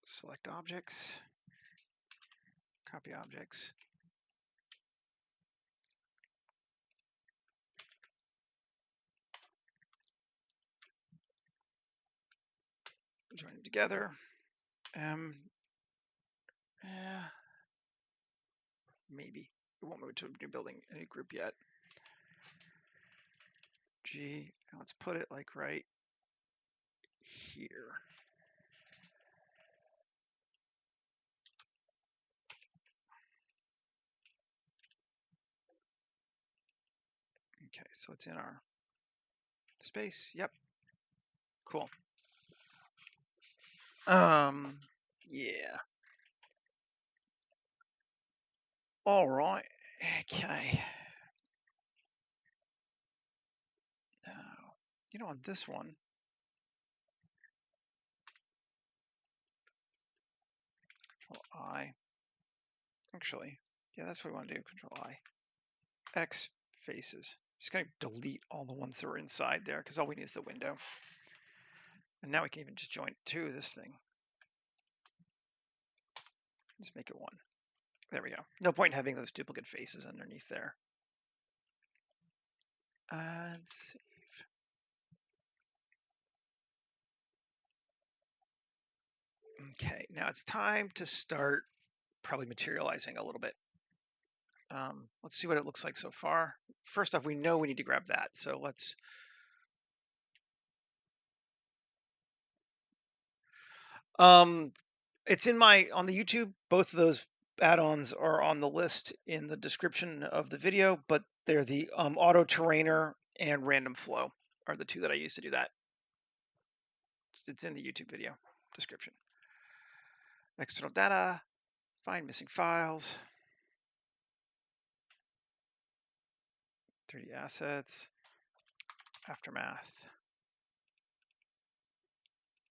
S1: Select objects, copy objects. Join them together. Maybe we won't move to a new building, a new group yet. G, let's put it like right here. Okay, so it's in our space. Yep. Cool. Yeah. All right. Okay. Now, you know, on this one, Control I. Actually, yeah, that's what we want to do. Control I. X faces. Just gonna delete all the ones that are inside there because all we need is the window. And now we can even just join it to this thing. Just make it one. There we go. No point in having those duplicate faces underneath there. And save. Okay, now it's time to start probably materializing a little bit. Let's see what it looks like so far. First off, we know we need to grab that. So let's, it's in on the YouTube, both of those add-ons are on the list in the description of the video, but they're the auto terrainer and random flow are the two that I use to do that. It's in the YouTube video description. External data, find missing files, 3D assets, aftermath,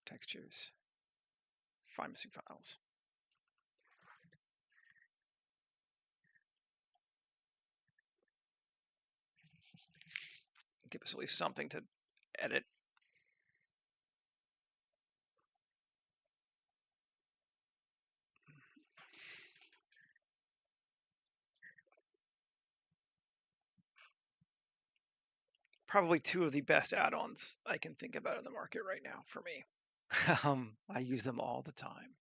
S1: textures, find missing files. Give us at least something to edit. Probably two of the best add-ons I can think about in the market right now for me. I use them all the time.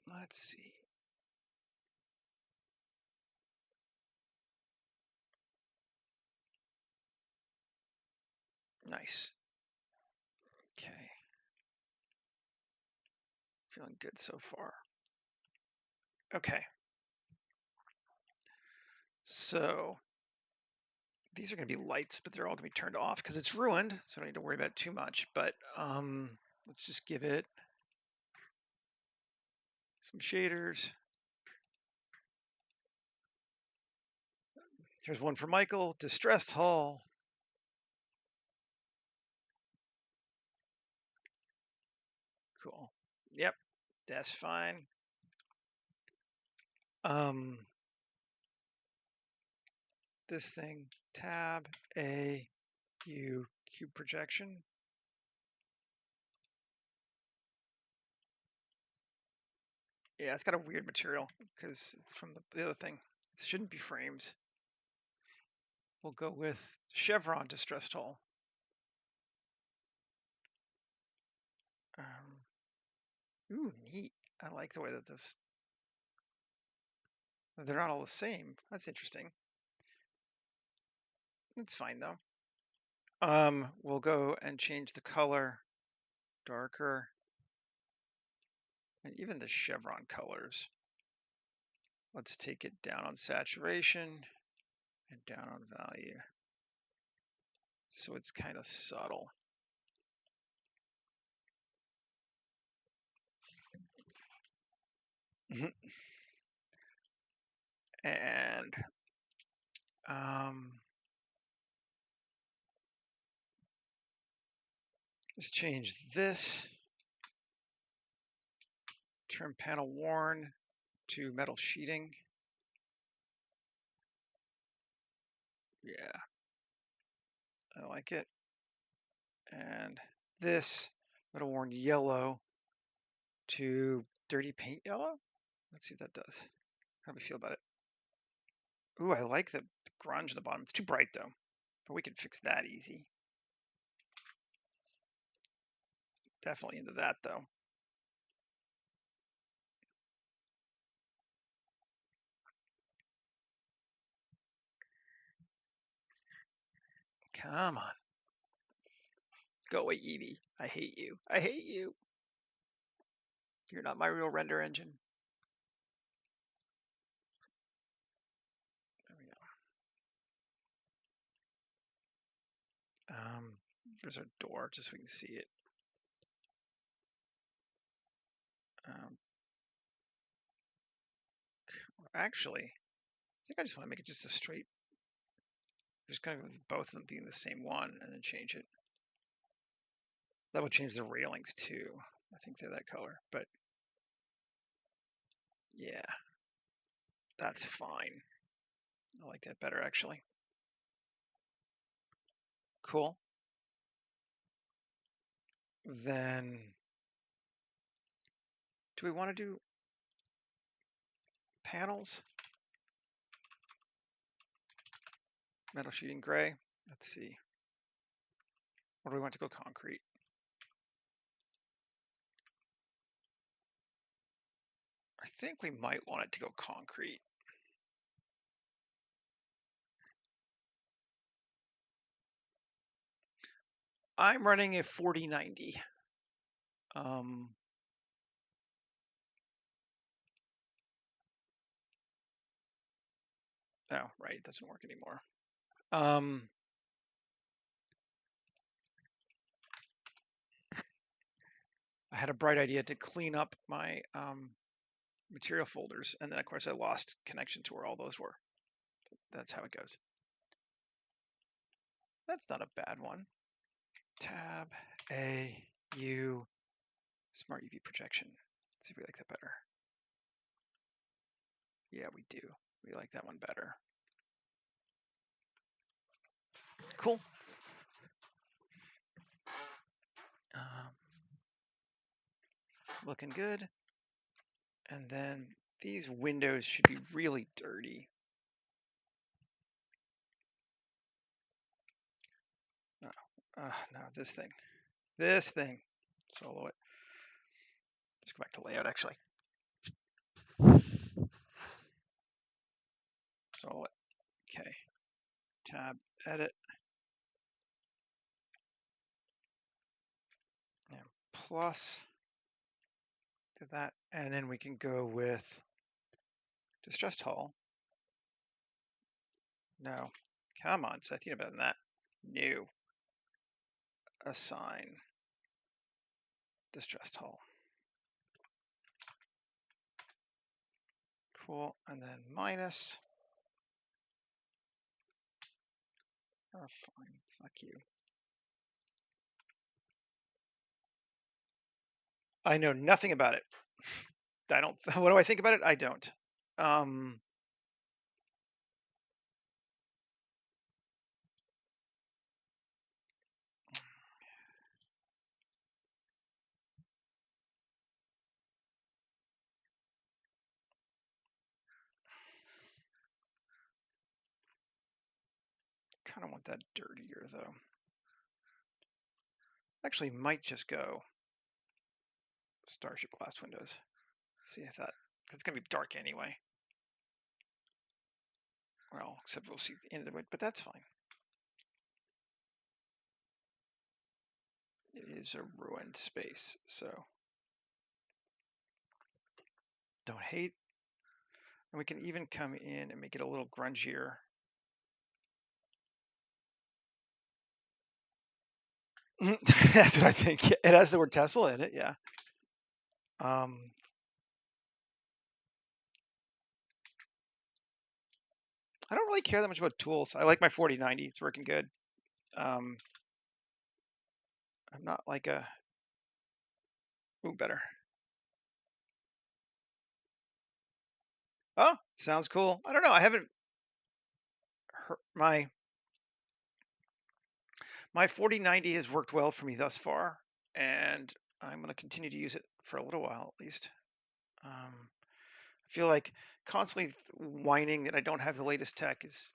S1: Let's see. Nice. Okay. Feeling good so far. Okay. So these are going to be lights, but they're all going to be turned off because it's ruined, so I don't need to worry about it too much. But let's just give it some shaders. Here's one for Michael, distressed hull. Cool. Yep, that's fine. This thing, tab A U cube projection. Yeah, it's got a weird material because it's from the other thing. It shouldn't be frames. We'll go with chevron distressed hull. Ooh, neat. I like the way that those, they're not all the same. That's interesting. It's fine though. We'll go and change the color darker and even the chevron colors. Let's take it down on saturation and down on value. So it's kind of subtle. And let's change this trim panel worn to metal sheeting. Yeah, I like it. And this metal worn yellow to dirty paint yellow. Let's see what that does. How do we feel about it? Ooh, I like the grunge at the bottom. It's too bright though, but we can fix that easy. Definitely into that though. Come on. Go away, Eevee. I hate you. I hate you. You're not my real render engine. There we go. There's our door, just so we can see it. Actually, I think I just want to make it just a straight. Just going to go with both of them being the same one and then change it. That will change the railings too. I think they're that color, but yeah, that's fine. I like that better actually. Cool. then do we want to do panels? Metal sheeting gray. Let's see. Or do we want to go concrete? I think we might want it to go concrete. I'm running a 4090. Oh, right, it doesn't work anymore. I had a bright idea to clean up my material folders, and then of course I lost connection to where all those were. That's how it goes. That's not a bad one. Tab A U Smart UV projection. Let's see if we like that better. Yeah, we do. We like that one better. Cool. Looking good. And then these windows should be really dirty. No, this thing. Solo it. Just go back to layout, actually. Solo it. Okay. Tab, edit. And plus to that. And then we can go with distress hull. No. Come on, Seth, you know better than that. New. Assign. Distressed hull. Cool. And then minus. Oh, fine. Fuck you. I know nothing about it. I don't. What do I think about it? I don't. Kind of want that dirtier though. Actually, might just go Starship glass windows. See if that. It's gonna be dark anyway. Well, except we'll see the end of it, but that's fine. It is a ruined space, so don't hate. And we can even come in and make it a little grungier. That's what I think. It has the word Tesla in it, yeah. I don't really care that much about tools. I like my 4090. It's working good. I'm not like a... Ooh, better. Oh, sounds cool. I don't know. I haven't heard my 4090 has worked well for me thus far, and I'm going to continue to use it for a little while at least. I feel like constantly whining that I don't have the latest tech is,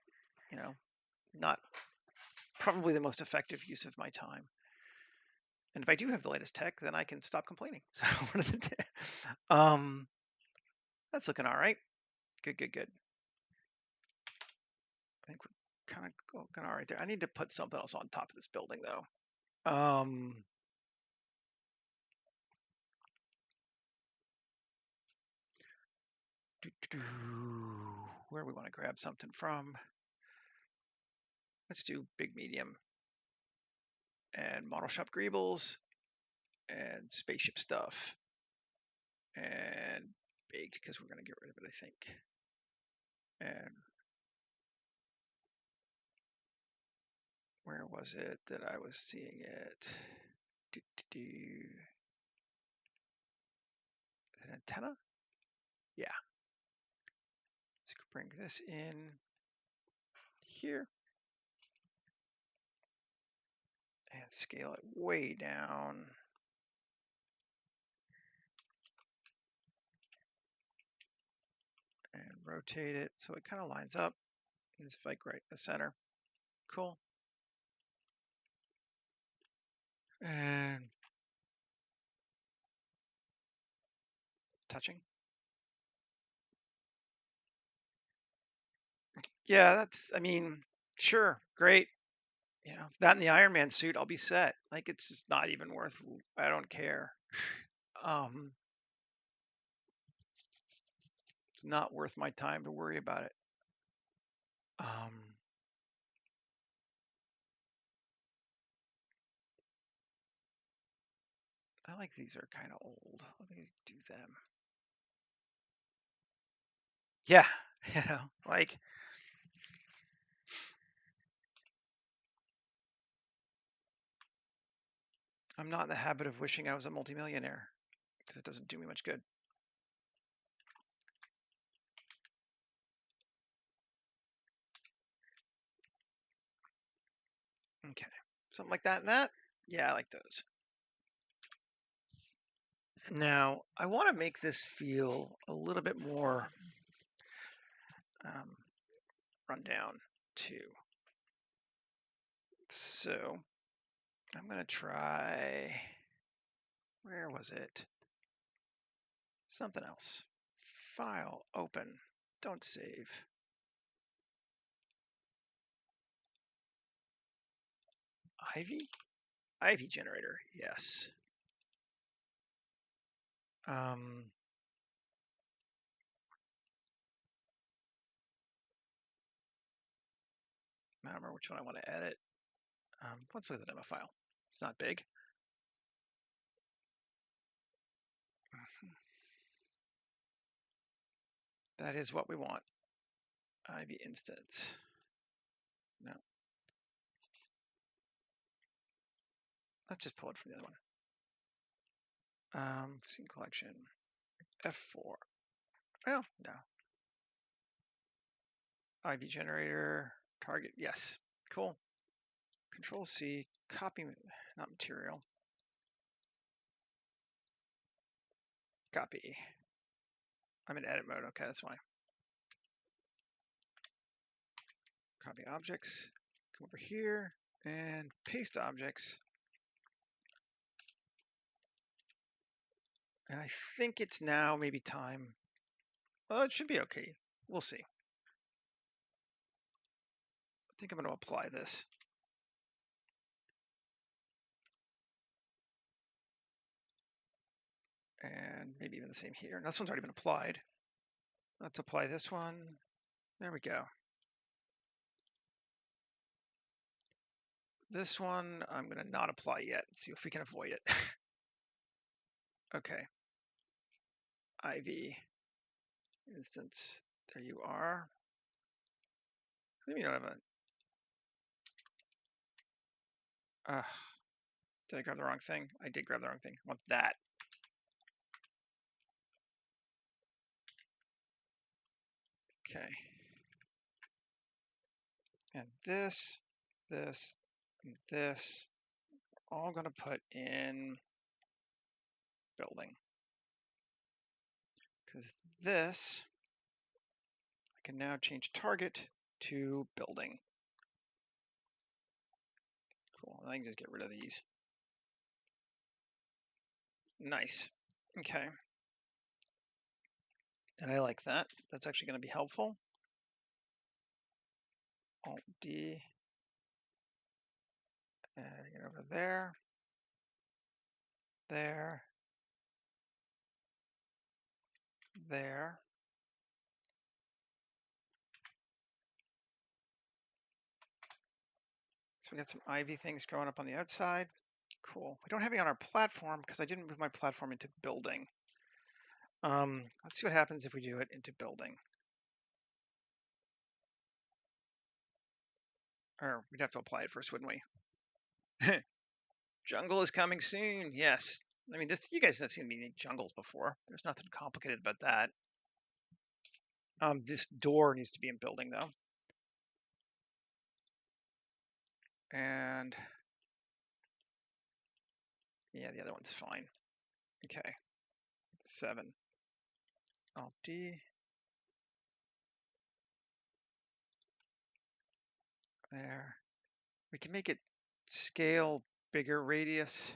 S1: not probably the most effective use of my time. And if I do have the latest tech, then I can stop complaining. So one of the two. That's looking all right. Good, good, good. I think we're kind of looking all right there. I need to put something else on top of this building though. Where we want to grab something from. Let's do big, medium, and model shop greebles, and spaceship stuff, and baked because we're going to get rid of it, I think. And where was it that I was seeing it? Is it antenna? Yeah. So bring this in here and scale it way down. rotate it so it kind of lines up. It's like right in the center. Cool. And touching. Yeah, I mean, sure, great. You know, that in the Iron Man suit, I'll be set. Like, it's just not even worth, I don't care. Um, it's not worth my time to worry about it. I like these are kind of old. Let me do them. Yeah, you know, like, I'm not in the habit of wishing I was a multimillionaire because it doesn't do me much good. Okay, something like that and that. Yeah, I like those. Now, I want to make this feel a little bit more um, run down too. So I'm going to try, where was it? Something else. File, open, don't save. Ivy? Ivy generator, yes. I don't remember which one I want to edit. Let's look at the demo file. It's not big. That is what we want. Ivy instance. No. Let's just pull it from the other one. Scene collection. F4. Well, no. Ivy generator. Target. Yes. Cool. Control C. Copy. Not material. Copy. I'm in edit mode. Okay, that's fine. Copy objects. Come over here and paste objects. And I think it's now maybe time. Well, it should be okay. We'll see. I think I'm going to apply this. And maybe even the same here. And this one's already been applied. Let's apply this one. There we go. This one, I'm going to not apply yet. See if we can avoid it. Okay. IV instance. There you are. Maybe you don't have a. Did I grab the wrong thing? I did grab the wrong thing. I want that. Okay. And this, and this, all going to put in building. Because this, I can now change target to building. Cool. I can just get rid of these. Nice. Okay. And I like that. That's actually going to be helpful. Alt D. And get over there. There. There. So we got some Ivy things growing up on the outside. Cool. We don't have any on our platform because I didn't move my platform into building. Let's see what happens if we do it into building. Or we'd have to apply it first, wouldn't we? Jungle is coming soon. Yes. I mean, this, you guys have seen me in jungles before. There's nothing complicated about that. This door needs to be in building though. And yeah, the other one's fine. Okay. 7. Alt D. there. We can make it scale bigger radius.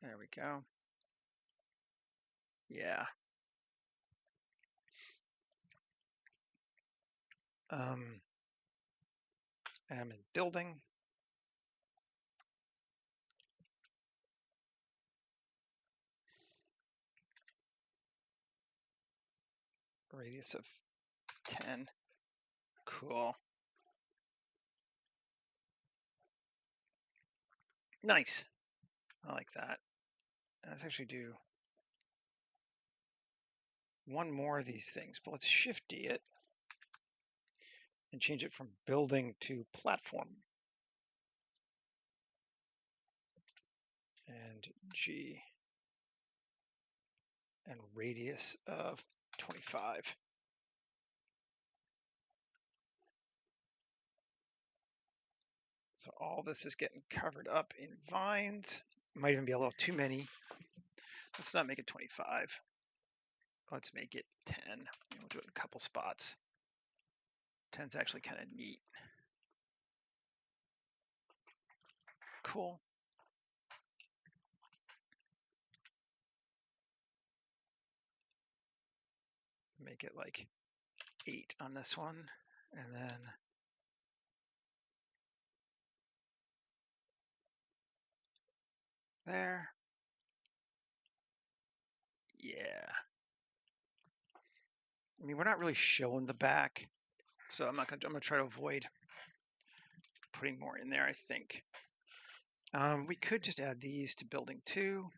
S1: There we go. Yeah. I'm in building. Radius of 10. Cool. Nice. I like that. Let's actually do one more of these things, but let's Shift D it and change it from building to platform. And G. And radius of 25. So all this is getting covered up in vines. Might even be a little too many. Let's not make it 25. Let's make it 10. We'll do it in a couple spots. 10's actually kind of neat. Cool. Make it like 8 on this one. And then there. Yeah. I mean, we're not really showing the back, so I'm gonna try to avoid putting more in there, I think. We could just add these to building 2.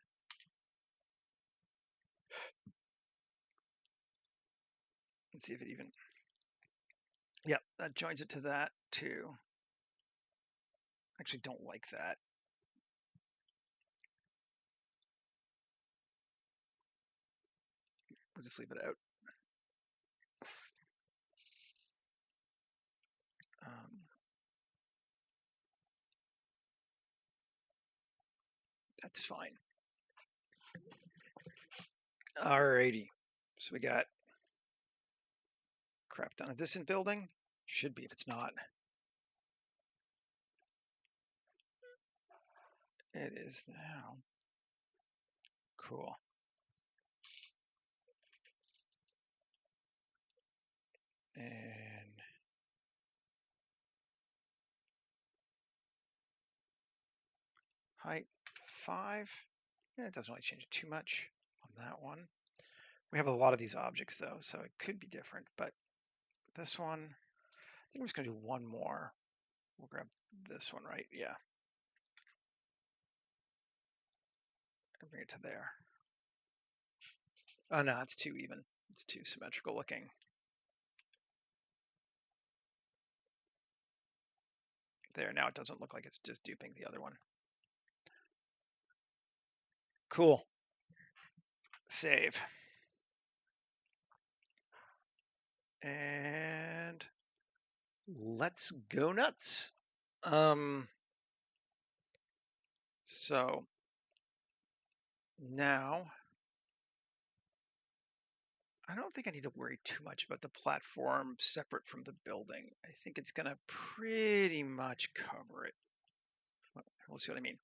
S1: Let's see if it even, yep, that joins it to that too. Actually don't like that. We'll just leave it out. That's fine. Alrighty. So we got crap done at this in building. Should be if it's not. It is now. Cool. And height 5. Yeah, it doesn't really change it too much on that one. We have a lot of these objects though, so it could be different, but this one, I think I'm just gonna do one more. We'll grab this one, right? Yeah. And bring it to there. Oh no, it's too even. It's too symmetrical looking. There, now it doesn't look like it's just duping the other one. Cool. Save. And let's go nuts. So now I don't think I need to worry too much about the platform separate from the building. I think it's gonna pretty much cover it. We'll see what I mean.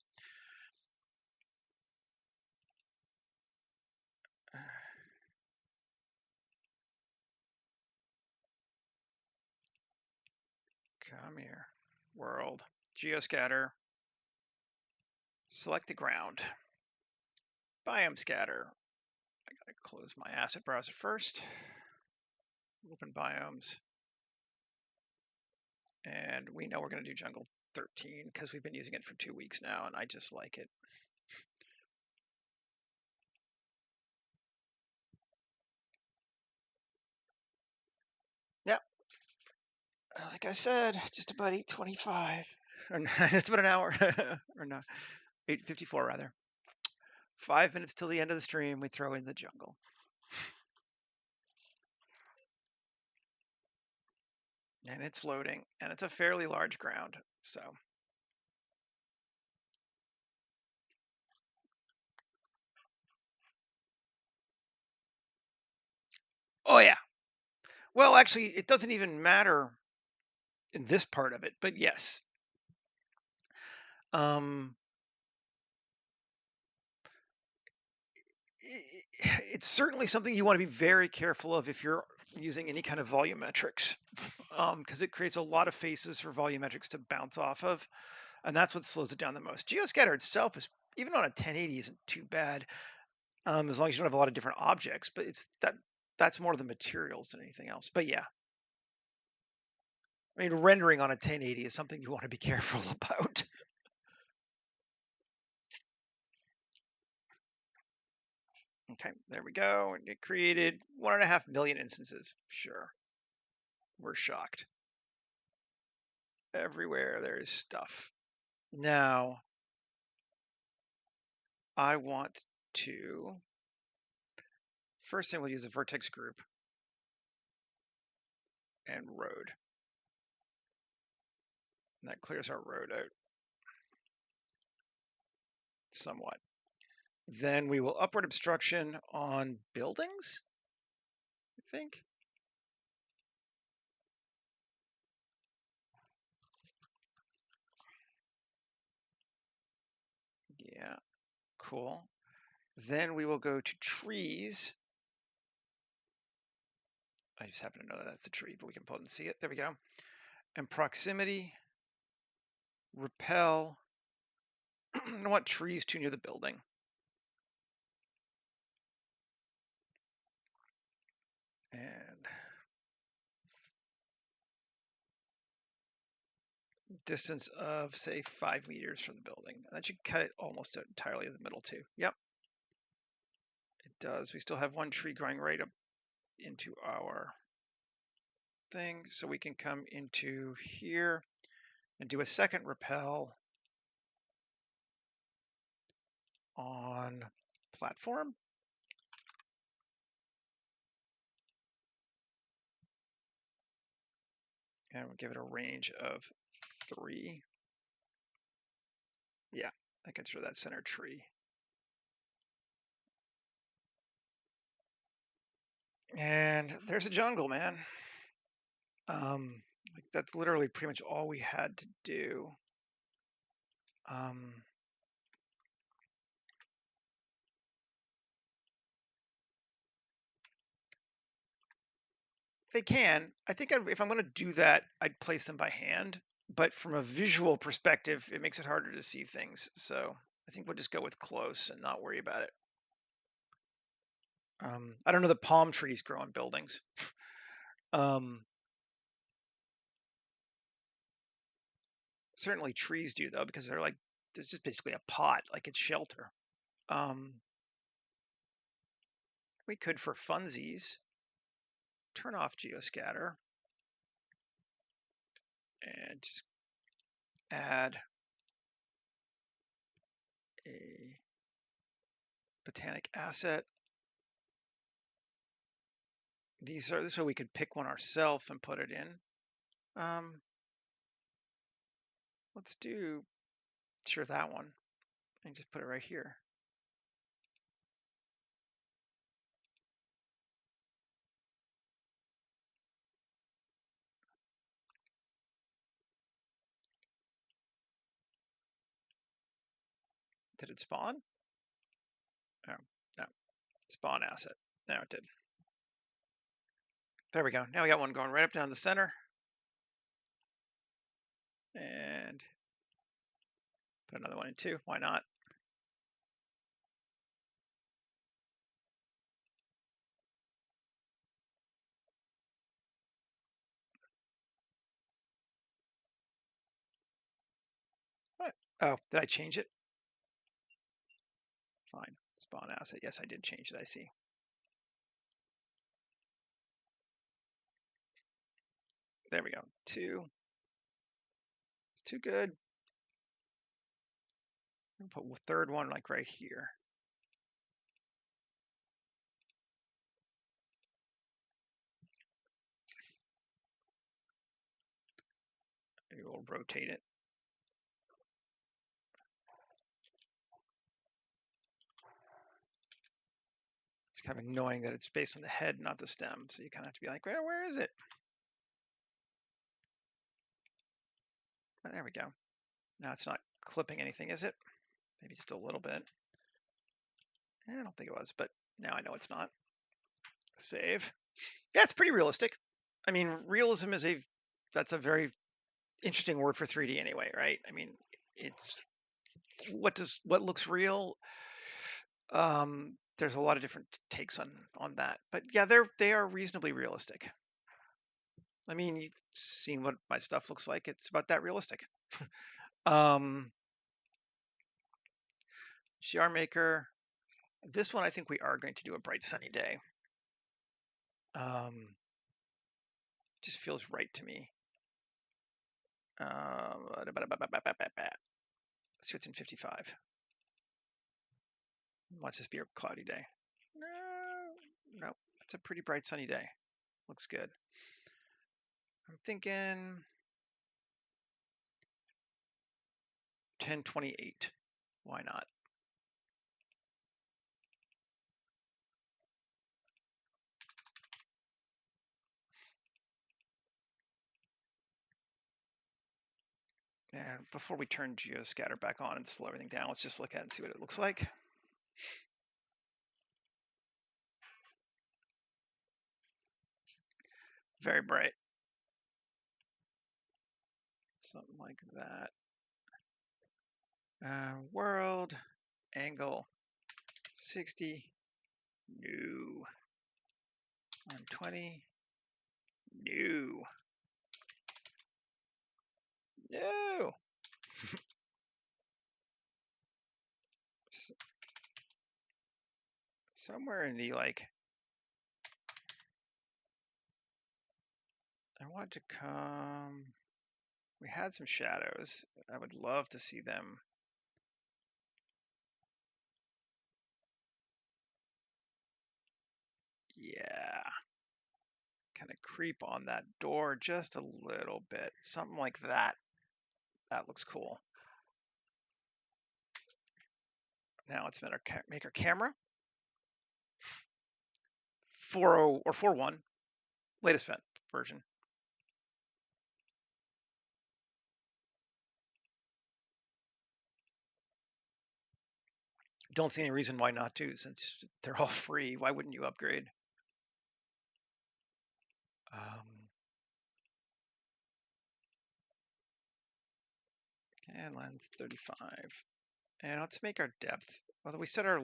S1: Come here, world, geoscatter, select the ground, biome scatter. I gotta close my asset browser first. Open biomes. And we know we're gonna do jungle 13 because we've been using it for 2 weeks now and I just like it. Yep. Like I said, just about 8:25, or just about an hour, or no, 8:54 rather. 5 minutes till the end of the stream, we throw in the jungle. And it's loading, and it's a fairly large ground, so. Oh yeah, Well, actually, it doesn't even matter in this part of it, but yes. Um, it's certainly something you want to be very careful of if you're using any kind of volumetrics, because it creates a lot of faces for volumetrics to bounce off of, and that's what slows it down the most. Geoscatter itself is, even on a 1080, isn't too bad, as long as you don't have a lot of different objects, but that's more the materials than anything else. But yeah, I mean, rendering on a 1080 is something you want to be careful about. Okay, there we go. And it created 1.5 million instances. Sure, we're shocked. Everywhere there's stuff. Now, I want to, first thing we'll use a vertex group and road. And that clears our road out somewhat. Then we will upward obstruction on buildings, I think. Yeah, cool. Then we will go to trees. I just happen to know that that's the tree, but we can pull it and see it. There we go. And proximity, repel. I don't want trees too near the building. And distance of, say, 5 meters from the building. That should cut it almost entirely in the middle too. Yep, it does. We still have one tree growing right up into our thing. So we can come into here and do a second repel on platform. And we'll give it a range of 3. Yeah, I consider that center tree. And there's a jungle, man. Like that's literally pretty much all we had to do. They can. I think if I'm going to do that, I'd place them by hand. But from a visual perspective, it makes it harder to see things. So I think we'll just go with close and not worry about it. I don't know that palm trees grow on buildings. Certainly trees do though, because they're like, this is basically a pot, like it's shelter. We could, for funsies, turn off geoscatter and just add a botanic asset. This way we could pick one ourselves and put it in. Let's do, sure, that one, and just put it right here. Did it spawn? Oh, no, spawn asset. No, it did. There we go. Now we got one going right up down the center. And put another one in too. Why not? What? Oh, did I change it? Fine. Spawn asset. Yes, I did change it. I see. There we go. 2. It's too good. I'll put a third one like right here. Maybe we'll rotate it. kind of annoying that it's based on the head, not the stem. So you kind of have to be like, well, where is it? Oh, there we go. Now it's not clipping anything, is it? Maybe just a little bit. I don't think it was, but now I know it's not. Save. Yeah, it's pretty realistic. I mean, realism is that's a very interesting word for 3D anyway, right? I mean, it's what looks real. There's a lot of different takes on that, but yeah, they are reasonably realistic. I mean, you've seen what my stuff looks like. It's about that realistic. Um, GR Maker. This one, I think we are going to do a bright sunny day. Just feels right to me. Let's see what's in 55. Watch this be a cloudy day. No, it's a pretty bright sunny day. Looks good. I'm thinking 1028. Why not? And before we turn geoscatter back on and slow everything down, let's just look at it and see what it looks like. Very bright. Something like that. World, angle, 60, new. 120, new. No. Somewhere in the like, I want to come. We had some shadows. I would love to see them. Yeah. Kind of creep on that door just a little bit. Something like that. That looks cool. Now let's make our camera. 4.0 or 4.1, latest version. Don't see any reason why not to, since they're all free. Why wouldn't you upgrade? And lens 35. And let's make our depth. Although we set our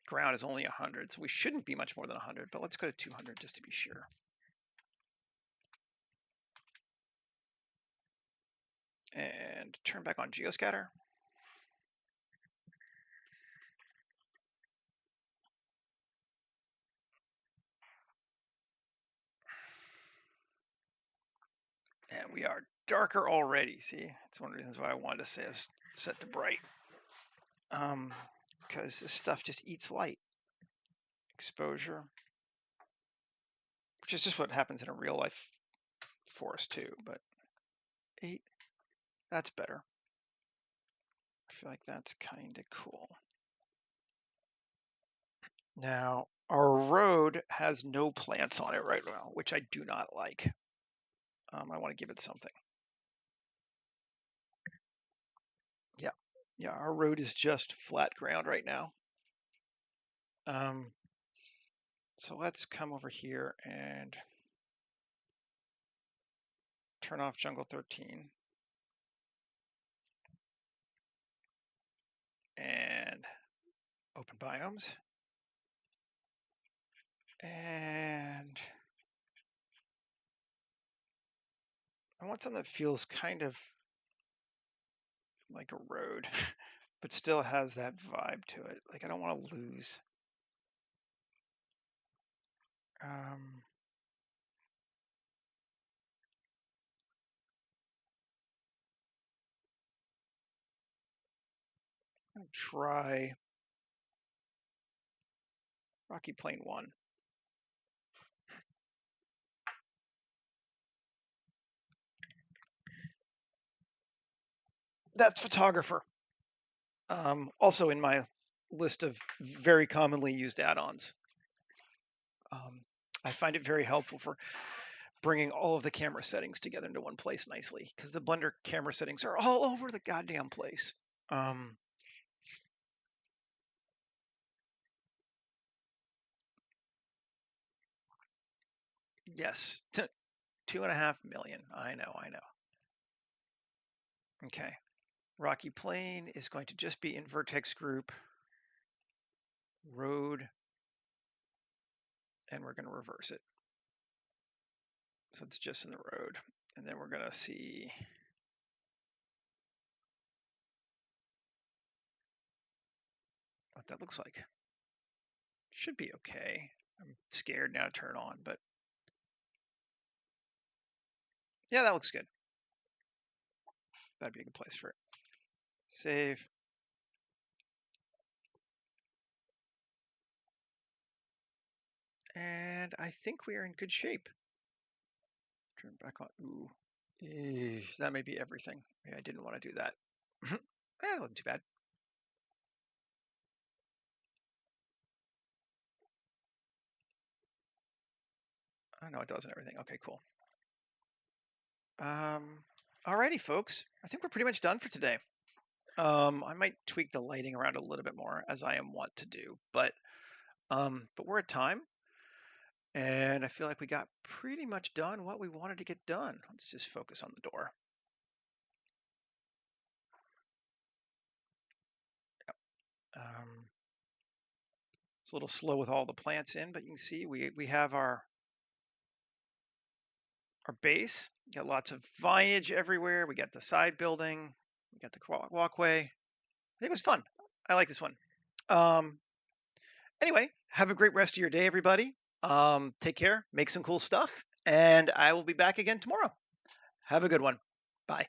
S1: ground is only 100, so we shouldn't be much more than 100, but let's go to 200 just to be sure. And turn back on geoscatter. And we are darker already. See, it's one of the reasons why I wanted to say set to bright. Because this stuff just eats light. Exposure, which is just what happens in a real life forest too, but 8, that's better. I feel like that's kind of cool. Now, our road has no plants on it right now, which I do not like. I want to give it something. Yeah, our road is just flat ground right now. So let's come over here and turn off Jungle 13. And open biomes. And I want something that feels kind of like a road, but still has that vibe to it. Like I don't want to lose. I'll try Rocky Plain 1. That's photographer. Also in my list of very commonly used add-ons. Um, I find it very helpful for bringing all of the camera settings together into one place nicely because the Blender camera settings are all over the goddamn place. Um, yes, 2.5 million. I know, I know. Okay. Rocky Plain is going to just be in vertex group, road, and we're going to reverse it. So it's just in the road. And then we're going to see what that looks like. Should be okay. I'm scared now to turn on, but yeah, that looks good. That'd be a good place for it. Save. And I think we are in good shape. Turn back on. Ooh. That may be everything. Maybe I didn't want to do that. That wasn't too bad. I know it does and everything. Okay, cool. Alrighty, folks. I think we're pretty much done for today. I might tweak the lighting around a little bit more as I am wont to do, but we're at time, and I feel like we got pretty much done what we wanted to get done. Let's just focus on the door. Um, it's a little slow with all the plants in, but you can see we have our base. We got lots of vinage everywhere. We got the side building. We got the walkway. I think it was fun. I like this one. Um, anyway, have a great rest of your day, everybody. Take care, make some cool stuff, and I will be back again tomorrow. Have a good one. Bye.